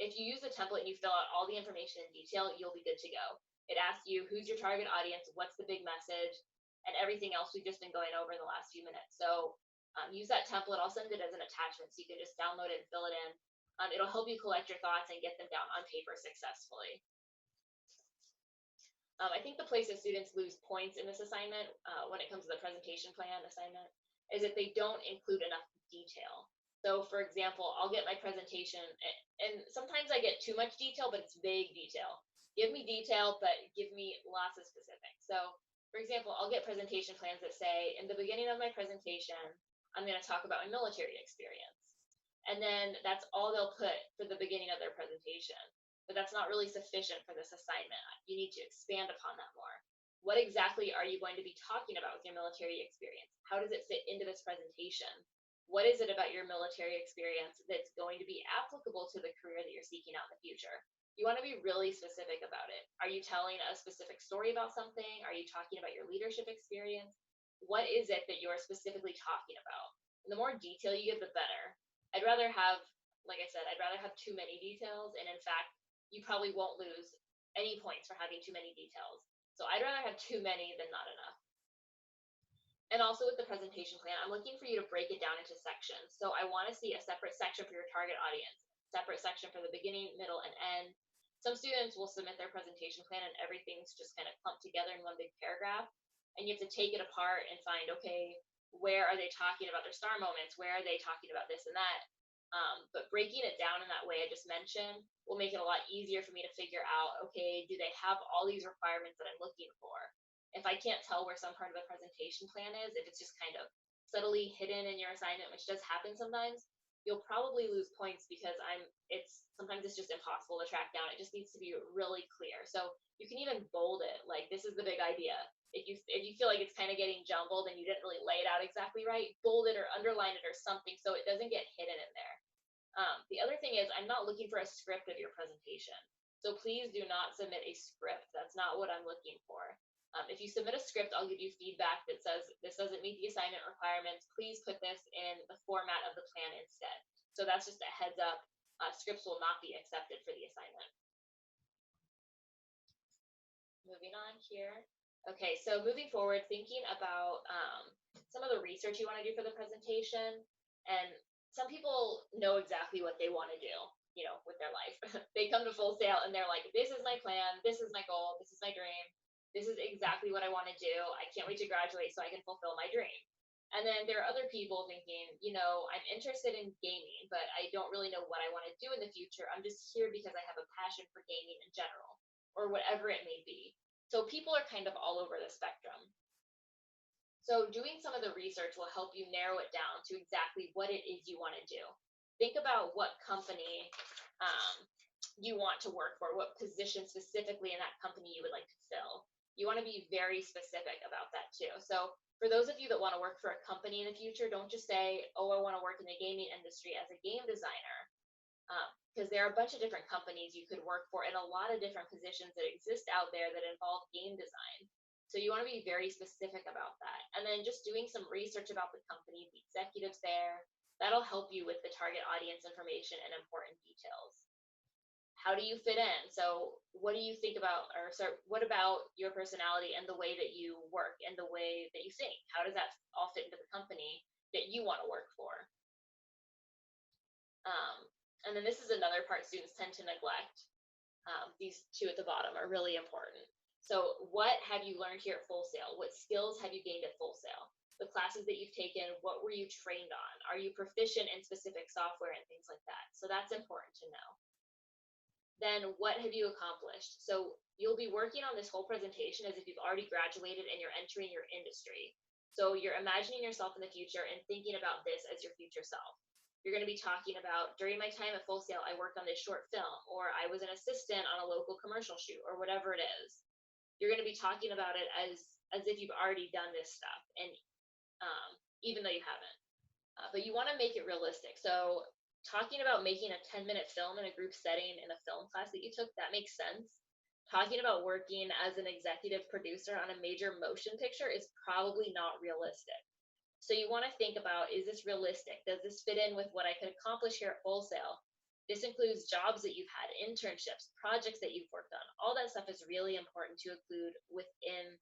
use the template and you fill out all the information in detail, you'll be good to go. It asks you who's your target audience, what's the big message, and everything else we've just been going over in the last few minutes. So use that template. I'll send it as an attachment so you can just download it and fill it in. It'll help you collect your thoughts and get them down on paper successfully. I think the place that students lose points in this assignment when it comes to the presentation plan assignment is that they don't include enough detail. So for example, I'll get my presentation and sometimes I get too much detail, but it's vague detail. Give me detail, but give me lots of specifics. So for example, I'll get presentation plans that say, in the beginning of my presentation, I'm going to talk about my military experience. And then that's all they'll put for the beginning of their presentation. But that's not really sufficient for this assignment. You need to expand upon that more. What exactly are you going to be talking about with your military experience? How does it fit into this presentation? What is it about your military experience that's going to be applicable to the career that you're seeking out in the future? You want to be really specific about it. Are you telling a specific story about something? Are you talking about your leadership experience? What is it that you're specifically talking about? And the more detail you give, the better. I'd rather have, like I said, I'd rather have too many details, and in fact, you probably won't lose any points for having too many details. So I'd rather have too many than not enough. And also with the presentation plan, I'm looking for you to break it down into sections. So I want to see a separate section for your target audience, separate section for the beginning, middle, and end. Some students will submit their presentation plan and everything's just kind of clumped together in one big paragraph. And you have to take it apart and find, okay, where are they talking about their STAR moments? Where are they talking about this and that? But breaking it down in that way I just mentioned will make it a lot easier for me to figure out, okay, do they have all these requirements that I'm looking for? If I can't tell where some part of the presentation plan is, if it's just kind of subtly hidden in your assignment, which does happen sometimes, you'll probably lose points because sometimes it's just impossible to track down. It just needs to be really clear. So you can even bold it, like this is the big idea. If you feel like it's kind of getting jumbled and you didn't really lay it out exactly right, bold it or underline it or something so it doesn't get hidden in there. The other thing is, I'm not looking for a script of your presentation. So please do not submit a script. That's not what I'm looking for. If you submit a script, I'll give you feedback that says this doesn't meet the assignment requirements. Please put this in the format of the plan instead. So that's just a heads up. Scripts will not be accepted for the assignment. Moving on here. Okay, so moving forward, thinking about some of the research you want to do for the presentation. And some people know exactly what they want to do, with their life. They come to Full Sail and they're like, this is my plan, this is my goal, this is my dream, this is exactly what I want to do. I can't wait to graduate so I can fulfill my dream. And then there are other people thinking, I'm interested in gaming, but I don't really know what I want to do in the future. I'm just here because I have a passion for gaming in general, or whatever it may be. So people are kind of all over the spectrum. So doing some of the research will help you narrow it down to exactly what it is you want to do. Think about what company you want to work for, what position specifically in that company you would like to fill. You want to be very specific about that too. So for those of you that want to work for a company in the future, don't just say, oh, I want to work in the gaming industry as a game designer. Because there are a bunch of different companies you could work for and a lot of different positions that exist out there that involve game design. So you want to be very specific about that. And then just doing some research about the company, the executives there, that'll help you with the target audience information and important details. How do you fit in? So what do you think about, what about your personality and the way that you work and the way that you think? How does that all fit into the company that you want to work for? And then this is another part students tend to neglect. These two at the bottom are really important. So what have you learned here at Full Sail? What skills have you gained at Full Sail? The classes that you've taken, what were you trained on? Are you proficient in specific software and things like that? So that's important to know. Then what have you accomplished? So you'll be working on this whole presentation as if you've already graduated and you're entering your industry. So you're imagining yourself in the future and thinking about this as your future self. You're going to be talking about, during my time at Full Sail, I worked on this short film, or I was an assistant on a local commercial shoot, or whatever it is. You're going to be talking about it as if you've already done this stuff, and even though you haven't. But you want to make it realistic. So talking about making a 10-minute film in a group setting in a film class that you took, that makes sense. Talking about working as an executive producer on a major motion picture is probably not realistic. So you want to think about, is this realistic? Does this fit in with what I could accomplish here at Full Sail? This includes jobs that you've had, internships, projects that you've worked on. All that stuff is really important to include within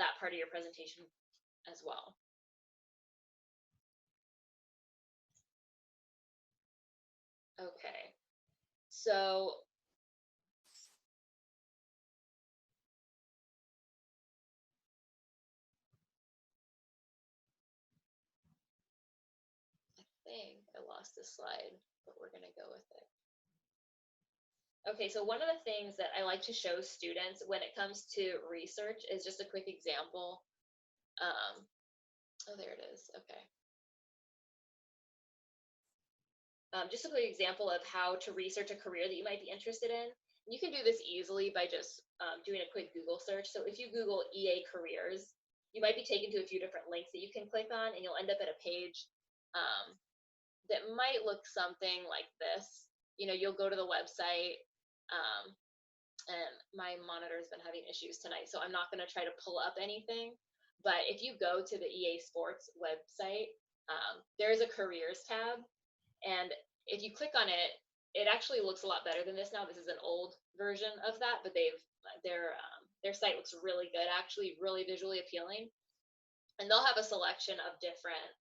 that part of your presentation as well. Okay, so I think I lost the slide, but we're going to go with it. Okay, so one of the things that I like to show students when it comes to research is just a quick example. Oh, there it is. Okay. Just a quick example of how to research a career that you might be interested in. You can do this easily by just doing a quick Google search. So if you Google EA careers, you might be taken to a few different links that you can click on, and you'll end up at a page that might look something like this. You'll go to the website, and my monitor has been having issues tonight, so I'm not going to try to pull up anything. But if you go to the EA Sports website, there's a careers tab. And if you click on it, it actually looks a lot better than this now. This is an old version of that, but their site looks really good, actually really visually appealing. And they'll have a selection of different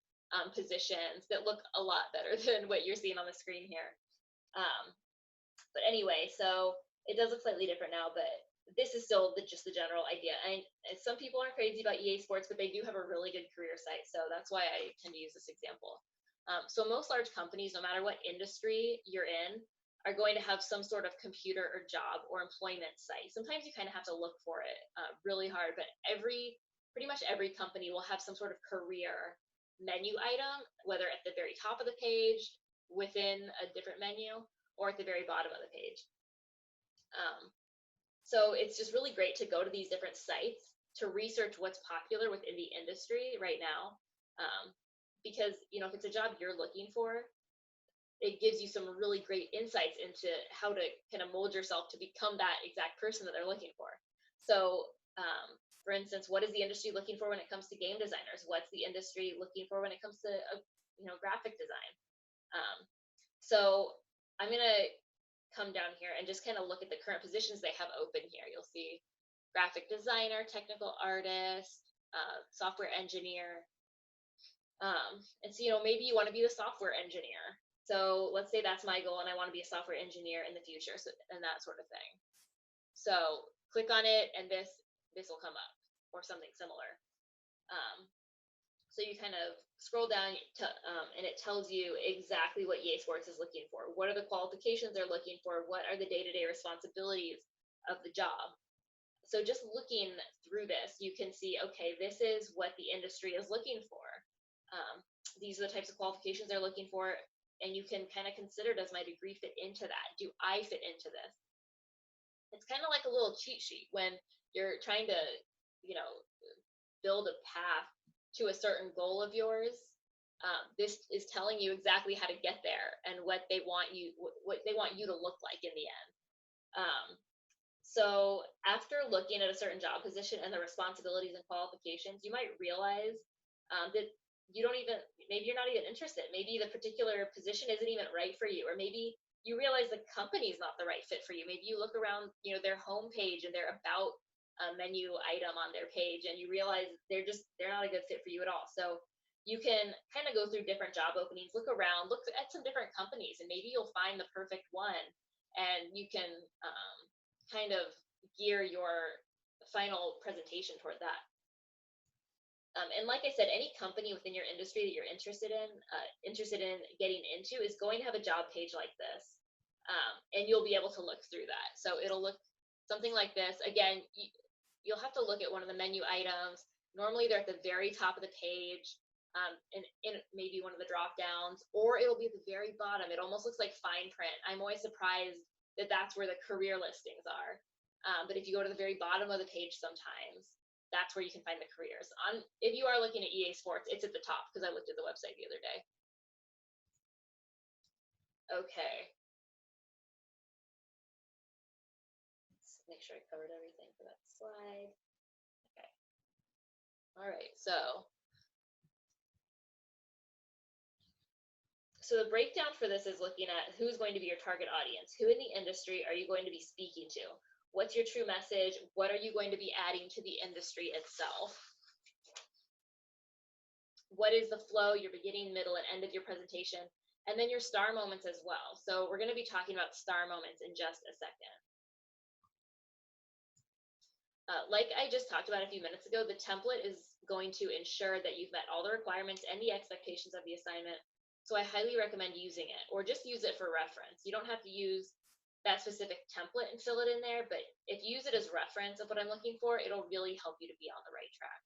positions that look a lot better than what you're seeing on the screen here. But anyway, so it does look slightly different now, but this is still just the general idea. And some people aren't crazy about EA Sports, but they do have a really good career site. So that's why I tend to use this example. So most large companies, no matter what industry you're in, are going to have some sort of computer or job or employment site. Sometimes you kind of have to look for it really hard, but pretty much every company will have some sort of career menu item, whether at the very top of the page, within a different menu or at the very bottom of the page. So it's just really great to go to these different sites to research what's popular within the industry right now. Because, you know, if it's a job you're looking for, it gives you some really great insights into how to kind of mold yourself to become that exact person that they're looking for. So, for instance, what is the industry looking for when it comes to game designers? What's the industry looking for when it comes to, graphic design? So I'm going to come down here and just kind of look at the current positions they have open here. You'll see graphic designer, technical artist, software engineer. And so, maybe you want to be the software engineer. So let's say that's my goal and I want to be a software engineer in the future, and that sort of thing. So click on it and this will come up or something similar. So you kind of scroll down and it tells you exactly what EA Sports is looking for. What are the qualifications they're looking for? What are the day-to-day responsibilities of the job? So just looking through this, you can see, okay, this is what the industry is looking for. These are the types of qualifications they're looking for, and you can kind of consider, does my degree fit into that? Do I fit into this? It's kind of like a little cheat sheet when you're trying to, build a path to a certain goal of yours. This is telling you exactly how to get there and what they want you to look like in the end. So after looking at a certain job position and the responsibilities and qualifications, you might realize that maybe you're not even interested. Maybe the particular position isn't even right for you, or maybe you realize the company is not the right fit for you. Maybe you look around, their homepage and their about menu item on their page, and you realize they're not a good fit for you at all. So you can kind of go through different job openings, look around, look at some different companies, and maybe you'll find the perfect one, and you can kind of gear your final presentation toward that. And like I said, any company within your industry that you're interested in getting into is going to have a job page like this. And you'll be able to look through that. So it'll look something like this. Again, you'll have to look at one of the menu items. Normally they're at the very top of the page, in maybe one of the drop downs, or it'll be at the very bottom. It almost looks like fine print. I'm always surprised that that's where the career listings are. But if you go to the very bottom of the page sometimes, that's where you can find the careers. If you are looking at EA Sports, it's at the top because I looked at the website the other day. Okay. Let's make sure I covered everything for that slide. Okay. All right. So the breakdown for this is looking at who's going to be your target audience. Who in the industry are you going to be speaking to? What's your true message? What are you going to be adding to the industry itself? What is the flow, your beginning, middle, and end of your presentation? And then your star moments as well. So we're going to be talking about star moments in just a second. Like I just talked about a few minutes ago, the template is going to ensure that you've met all the requirements and the expectations of the assignment. So I highly recommend using it, or just use it for reference. You don't have to use that specific template and fill it in there, but if you use it as reference of what I'm looking for, it'll really help you to be on the right track.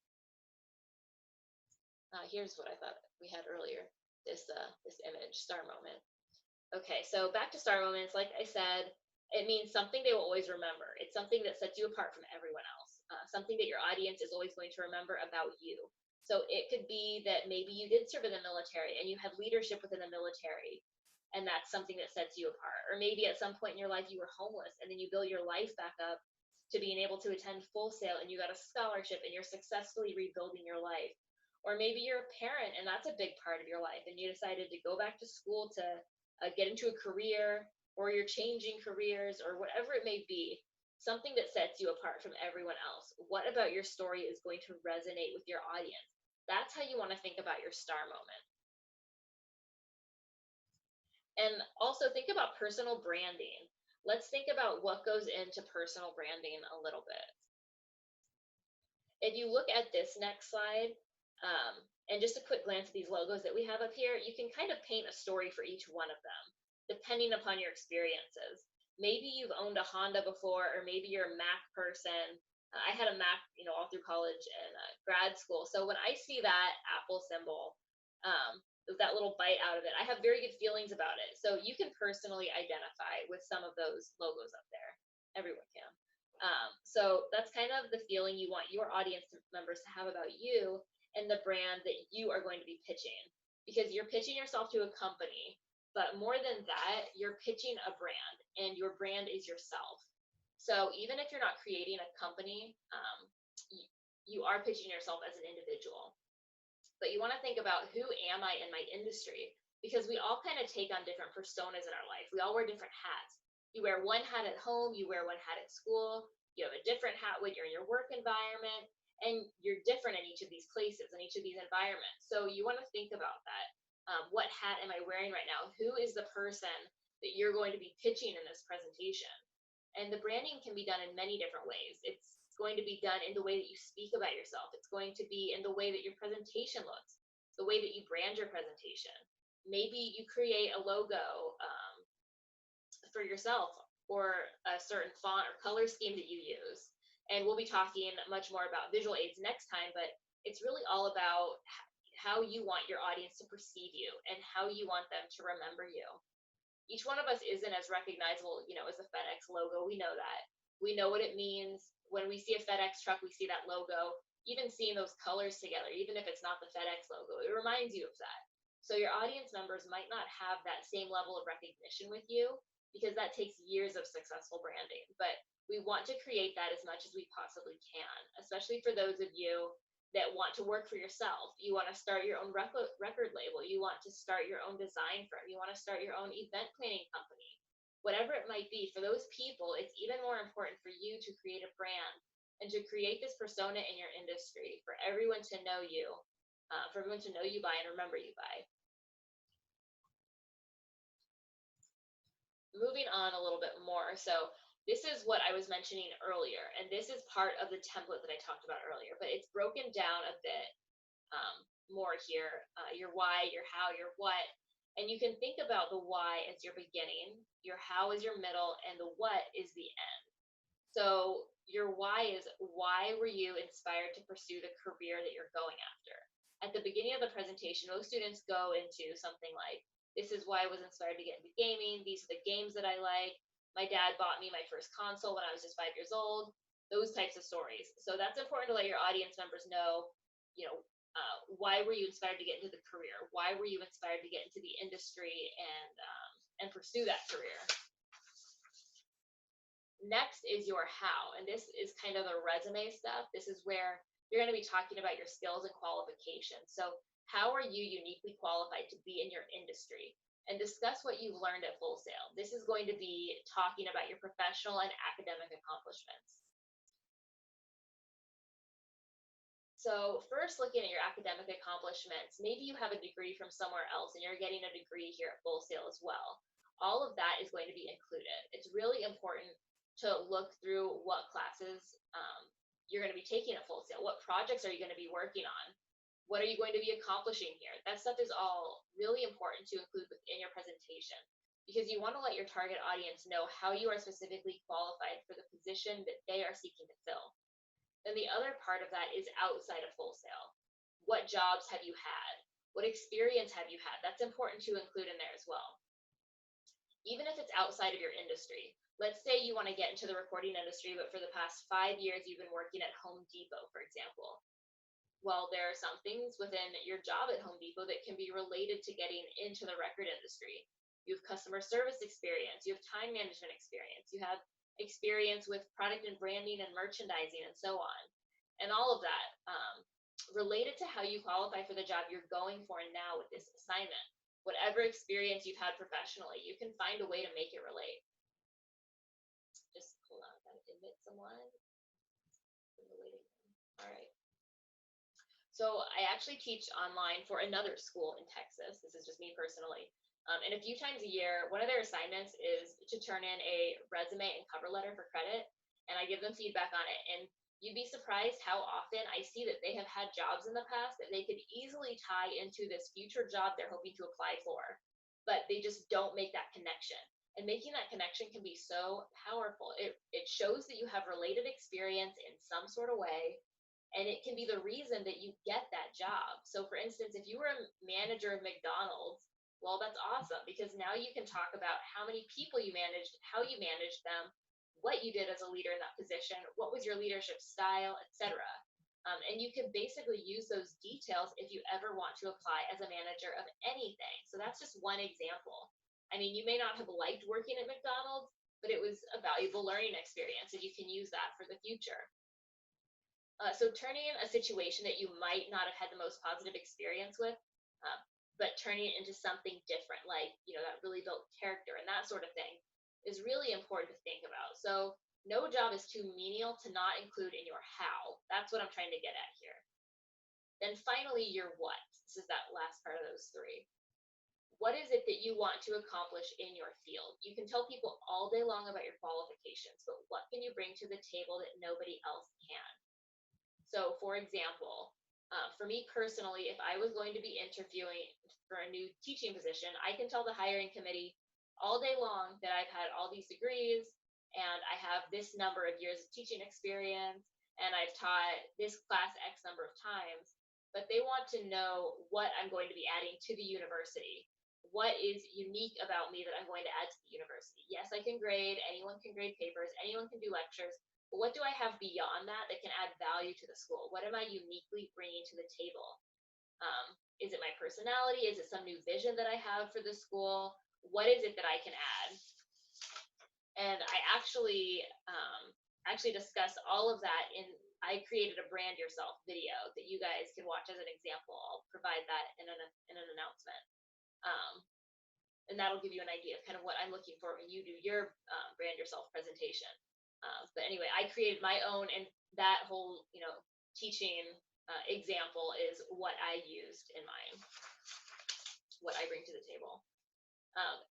Here's what I thought we had earlier, this image, star moment. Okay, so back to star moments. Like I said, it means something they will always remember. It's something that sets you apart from everyone else, something that your audience is always going to remember about you. So it could be that maybe you did serve in the military and you had leadership within the military, and that's something that sets you apart. Or maybe at some point in your life you were homeless and then you build your life back up to being able to attend Full Sail and you got a scholarship and you're successfully rebuilding your life. Or maybe you're a parent and that's a big part of your life and you decided to go back to school to get into a career, or you're changing careers, or whatever it may be, something that sets you apart from everyone else. What about your story is going to resonate with your audience? That's how you want to think about your star moment. And also think about personal branding. Let's think about what goes into personal branding a little bit. If you look at this next slide, and just a quick glance at these logos that we have up here, you can kind of paint a story for each one of them, depending upon your experiences. Maybe you've owned a Honda before, or maybe you're a Mac person. I had a Mac, all through college and grad school. So when I see that Apple symbol, that little bite out of it. I have very good feelings about it. So you can personally identify with some of those logos up there. Everyone can. So that's kind of the feeling you want your audience members to have about you and the brand that you are going to be pitching, because you're pitching yourself to a company, but more than that, you're pitching a brand, and your brand is yourself. So even if you're not creating a company, you are pitching yourself as an individual. But you want to think about, who am I in my industry? Because we all kind of take on different personas in our life. We all wear different hats. You wear one hat at home, you wear one hat at school, you have a different hat when you're in your work environment, and you're different in each of these places, in each of these environments. So you want to think about that. What hat am I wearing right now? Who is the person that you're going to be pitching in this presentation? And the branding can be done in many different ways. It's going to be done in the way that you speak about yourself. It's going to be in the way that your presentation looks, the way that you brand your presentation. Maybe you create a logo for yourself, or a certain font or color scheme that you use. And we'll be talking much more about visual aids next time, but it's really all about how you want your audience to perceive you and how you want them to remember you. Each one of us isn't as recognizable, as the FedEx logo. We know that. We know what it means. When we see a FedEx truck, we see that logo. Even seeing those colors together, even if it's not the FedEx logo, it reminds you of that. So your audience members might not have that same level of recognition with you, because that takes years of successful branding. But we want to create that as much as we possibly can, especially for those of you that want to work for yourself. You want to start your own record label. You want to start your own design firm. You want to start your own event planning company. Whatever it might be, for those people, it's even more important for you to create a brand and to create this persona in your industry for everyone to know you, for everyone to know you by and remember you by. Moving on a little bit more. So this is what I was mentioning earlier, and this is part of the template that I talked about earlier, but it's broken down a bit more here. Your why, your how, your what. And you can think about the why as your beginning, your how is your middle, and the what is the end. So your why is, why were you inspired to pursue the career that you're going after? At the beginning of the presentation, most students go into something like, this is why I was inspired to get into gaming. These are the games that I like. My dad bought me my first console when I was just 5 years old. Those types of stories. So that's important to let your audience members know, why were you inspired to get into the career? Why were you inspired to get into the industry and pursue that career? Next is your how, and this is kind of the resume stuff. This is where you're going to be talking about your skills and qualifications. So how are you uniquely qualified to be in your industry? And discuss what you've learned at Full Sail. This is going to be talking about your professional and academic accomplishments. So first, looking at your academic accomplishments, maybe you have a degree from somewhere else and you're getting a degree here at Full Sail as well. All of that is going to be included. It's really important to look through what classes you're going to be taking at Full Sail. What projects are you going to be working on? What are you going to be accomplishing here? That stuff is all really important to include within your presentation, because you want to let your target audience know how you are specifically qualified for the position that they are seeking to fill. Then the other part of that is outside of Full Sail. What jobs have you had? What experience have you had? That's important to include in there as well. Even if it's outside of your industry. Let's say you want to get into the recording industry, but for the past 5 years, you've been working at Home Depot, for example. Well, there are some things within your job at Home Depot that can be related to getting into the record industry. You have customer service experience, you have time management experience, you have experience with product and branding and merchandising and so on. And all of that related to how you qualify for the job you're going for now with this assignment. Whatever experience you've had professionally, you can find a way to make it relate. Just hold on, gotta admit someone. All right. So I actually teach online for another school in Texas. This is just me personally. And a few times a year, one of their assignments is to turn in a resume and cover letter for credit, and I give them feedback on it. And you'd be surprised how often I see that they have had jobs in the past that they could easily tie into this future job they're hoping to apply for, but they just don't make that connection. And making that connection can be so powerful. It shows that you have related experience in some sort of way, and it can be the reason that you get that job. So for instance, if you were a manager of McDonald's, well, that's awesome because now you can talk about how many people you managed, how you managed them, what you did as a leader in that position, what was your leadership style, etc. And you can basically use those details if you ever want to apply as a manager of anything. So that's just one example. I mean, you may not have liked working at McDonald's, but it was a valuable learning experience, and you can use that for the future. So turning a situation that you might not have had the most positive experience with, uh, but turning it into something different, like, that really built character and that sort of thing, is really important to think about. So no job is too menial to not include in your how. That's what I'm trying to get at here. Then finally, your what. This is that last part of those three. What is it that you want to accomplish in your field? You can tell people all day long about your qualifications, but what can you bring to the table that nobody else can? So for example, for me personally, if I was going to be interviewing for a new teaching position, I can tell the hiring committee all day long that I've had all these degrees and I have this number of years of teaching experience and I've taught this class X number of times, but they want to know what I'm going to be adding to the university. What is unique about me that I'm going to add to the university? Yes, I can grade, anyone can grade papers, anyone can do lectures, but what do I have beyond that that can add value to the school? What am I uniquely bringing to the table? Is it my personality? Is it some new vision that I have for the school? What is it that I can add? And I actually discussed all of that I created a brand yourself video that you guys can watch as an example. I'll provide that in an announcement. And that'll give you an idea of kind of what I'm looking for when you do your brand yourself presentation. But anyway, I created my own, and that whole, teaching example is what I used in mine, what I bring to the table.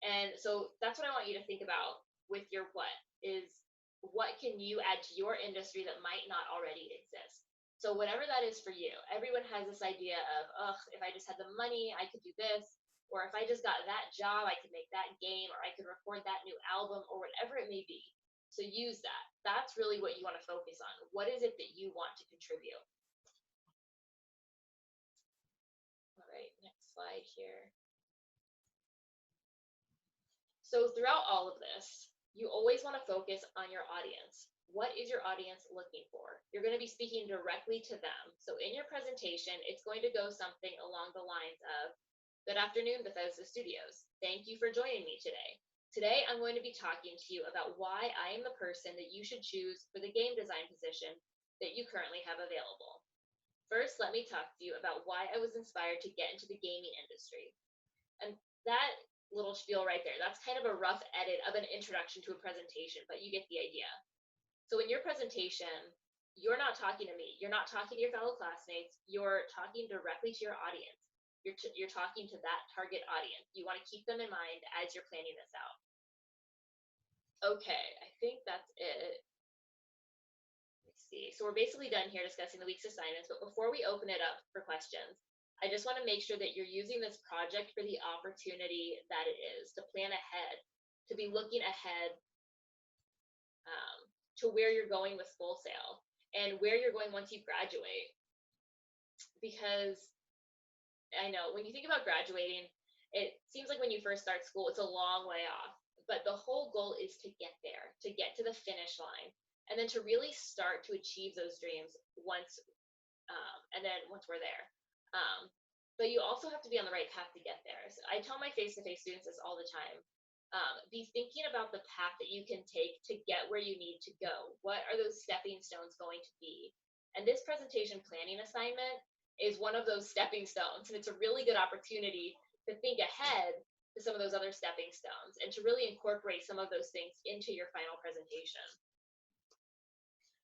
And so that's what I want you to think about with your what is, what can you add to your industry that might not already exist? So whatever that is for you, everyone has this idea of, if I just had the money, I could do this, or if I just got that job, I could make that game, or I could record that new album, or whatever it may be. So use that. That's really what you want to focus on. What is it that you want to contribute? All right, next slide here. So throughout all of this, you always want to focus on your audience. What is your audience looking for? You're going to be speaking directly to them. So in your presentation, it's going to go something along the lines of, good afternoon, Bethesda Studios. Thank you for joining me today. Today, I'm going to be talking to you about why I am the person that you should choose for the game design position that you currently have available. First, let me talk to you about why I was inspired to get into the gaming industry. And that little spiel right there, that's kind of a rough edit of an introduction to a presentation, but you get the idea. So in your presentation, you're not talking to me. You're not talking to your fellow classmates. You're talking directly to your audience. You're talking to that target audience. You want to keep them in mind as you're planning this out. Okay, I think that's it. Let's see. So we're basically done here discussing the week's assignments, but before we open it up for questions, I just want to make sure that you're using this project for the opportunity that it is, to plan ahead, to be looking ahead to where you're going with Full Sail and where you're going once you graduate. Because I know when you think about graduating, it seems like when you first start school, it's a long way off. But the whole goal is to get there, to get to the finish line, and then to really start to achieve those dreams once we're there. But you also have to be on the right path to get there. So I tell my face-to-face students this all the time. Be thinking about the path that you can take to get where you need to go. What are those stepping stones going to be? And this presentation planning assignment is one of those stepping stones, and it's a really good opportunity to think ahead to some of those other stepping stones and to really incorporate some of those things into your final presentation.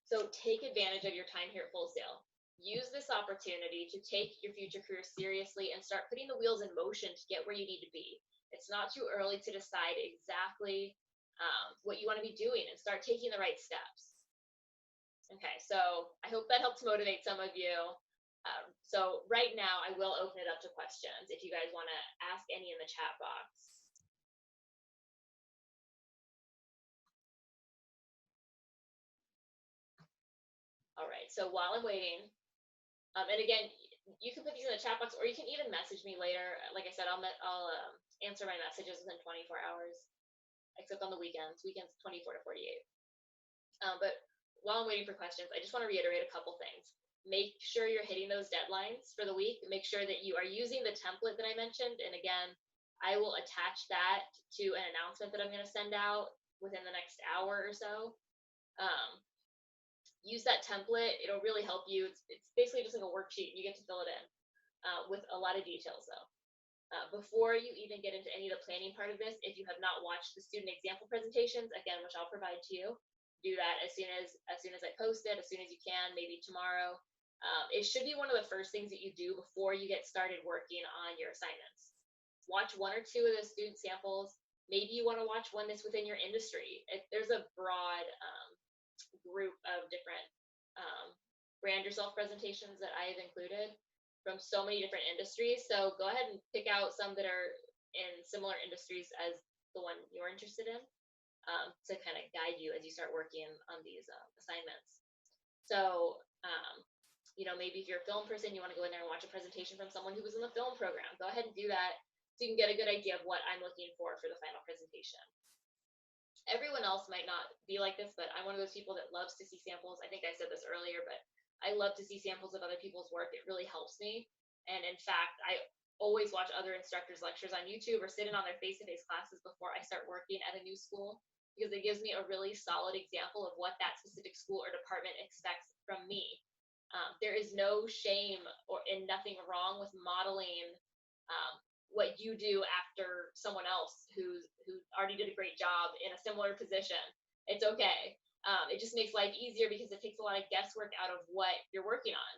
So take advantage of your time here at Full Sail. Use this opportunity to take your future career seriously and start putting the wheels in motion to get where you need to be. It's not too early to decide exactly what you want to be doing and start taking the right steps. Okay, so I hope that helps motivate some of you. So right now, I will open it up to questions if you guys want to ask any in the chat box. All right, so while I'm waiting, And again, you can put these in the chat box, or you can even message me later. Like I said, I'll answer my messages within 24 hours, except on the weekends. Weekends 24 to 48. But while I'm waiting for questions, I just want to reiterate a couple things. Make sure you're hitting those deadlines for the week. Make sure that you are using the template that I mentioned. And again, I will attach that to an announcement that I'm going to send out within the next hour or so. Use that template. It'll really help you. It's basically just like a worksheet. You get to fill it in with a lot of details, though. Before you even get into any of the planning part of this, if you have not watched the student example presentations, again, which I'll provide to you, do that as soon as I post it, as soon as you can, maybe tomorrow. It should be one of the first things that you do before you get started working on your assignments. Watch one or two of the student samples. Maybe you want to watch one that's within your industry. There's a broad group of different brand yourself presentations that I have included from so many different industries. So go ahead and pick out some that are in similar industries as the one you're interested in, to kind of guide you as you start working on these assignments. So, maybe if you're a film person, you want to go in there and watch a presentation from someone who was in the film program. Go ahead and do that so you can get a good idea of what I'm looking for the final presentation. Everyone else might not be like this, but I'm one of those people that loves to see samples. I think I said this earlier, but I love to see samples of other people's work. It really helps me. And in fact, I always watch other instructors' lectures on YouTube or sit in on their face-to-face classes before I start working at a new school, because it gives me a really solid example of what that specific school or department expects from me. There is no shame and nothing wrong with modeling what you do after someone else who already did a great job in a similar position. It's okay. It just makes life easier because it takes a lot of guesswork out of what you're working on.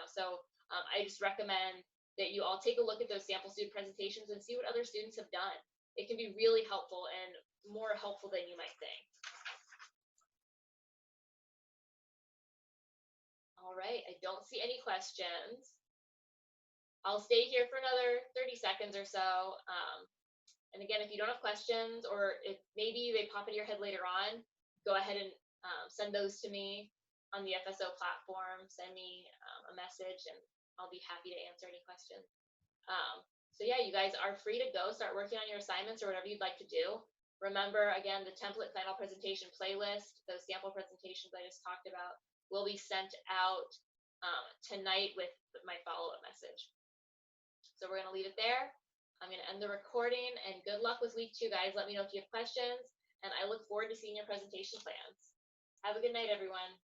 So I just recommend that you all take a look at those sample student presentations and see what other students have done. It can be really helpful and more helpful than you might think. All right, I don't see any questions. I'll stay here for another 30 seconds or so. And again, if you don't have questions, or if maybe they pop into your head later on, go ahead and send those to me on the FSO platform. Send me a message and I'll be happy to answer any questions. So yeah, you guys are free to go start working on your assignments or whatever you'd like to do. Remember, again, the template final presentation playlist, those sample presentations I just talked about, will be sent out tonight with my follow-up message. So we're going to leave it there. I'm going to end the recording, and good luck with week 2, guys. Let me know if you have questions, and I look forward to seeing your presentation plans. Have a good night, everyone.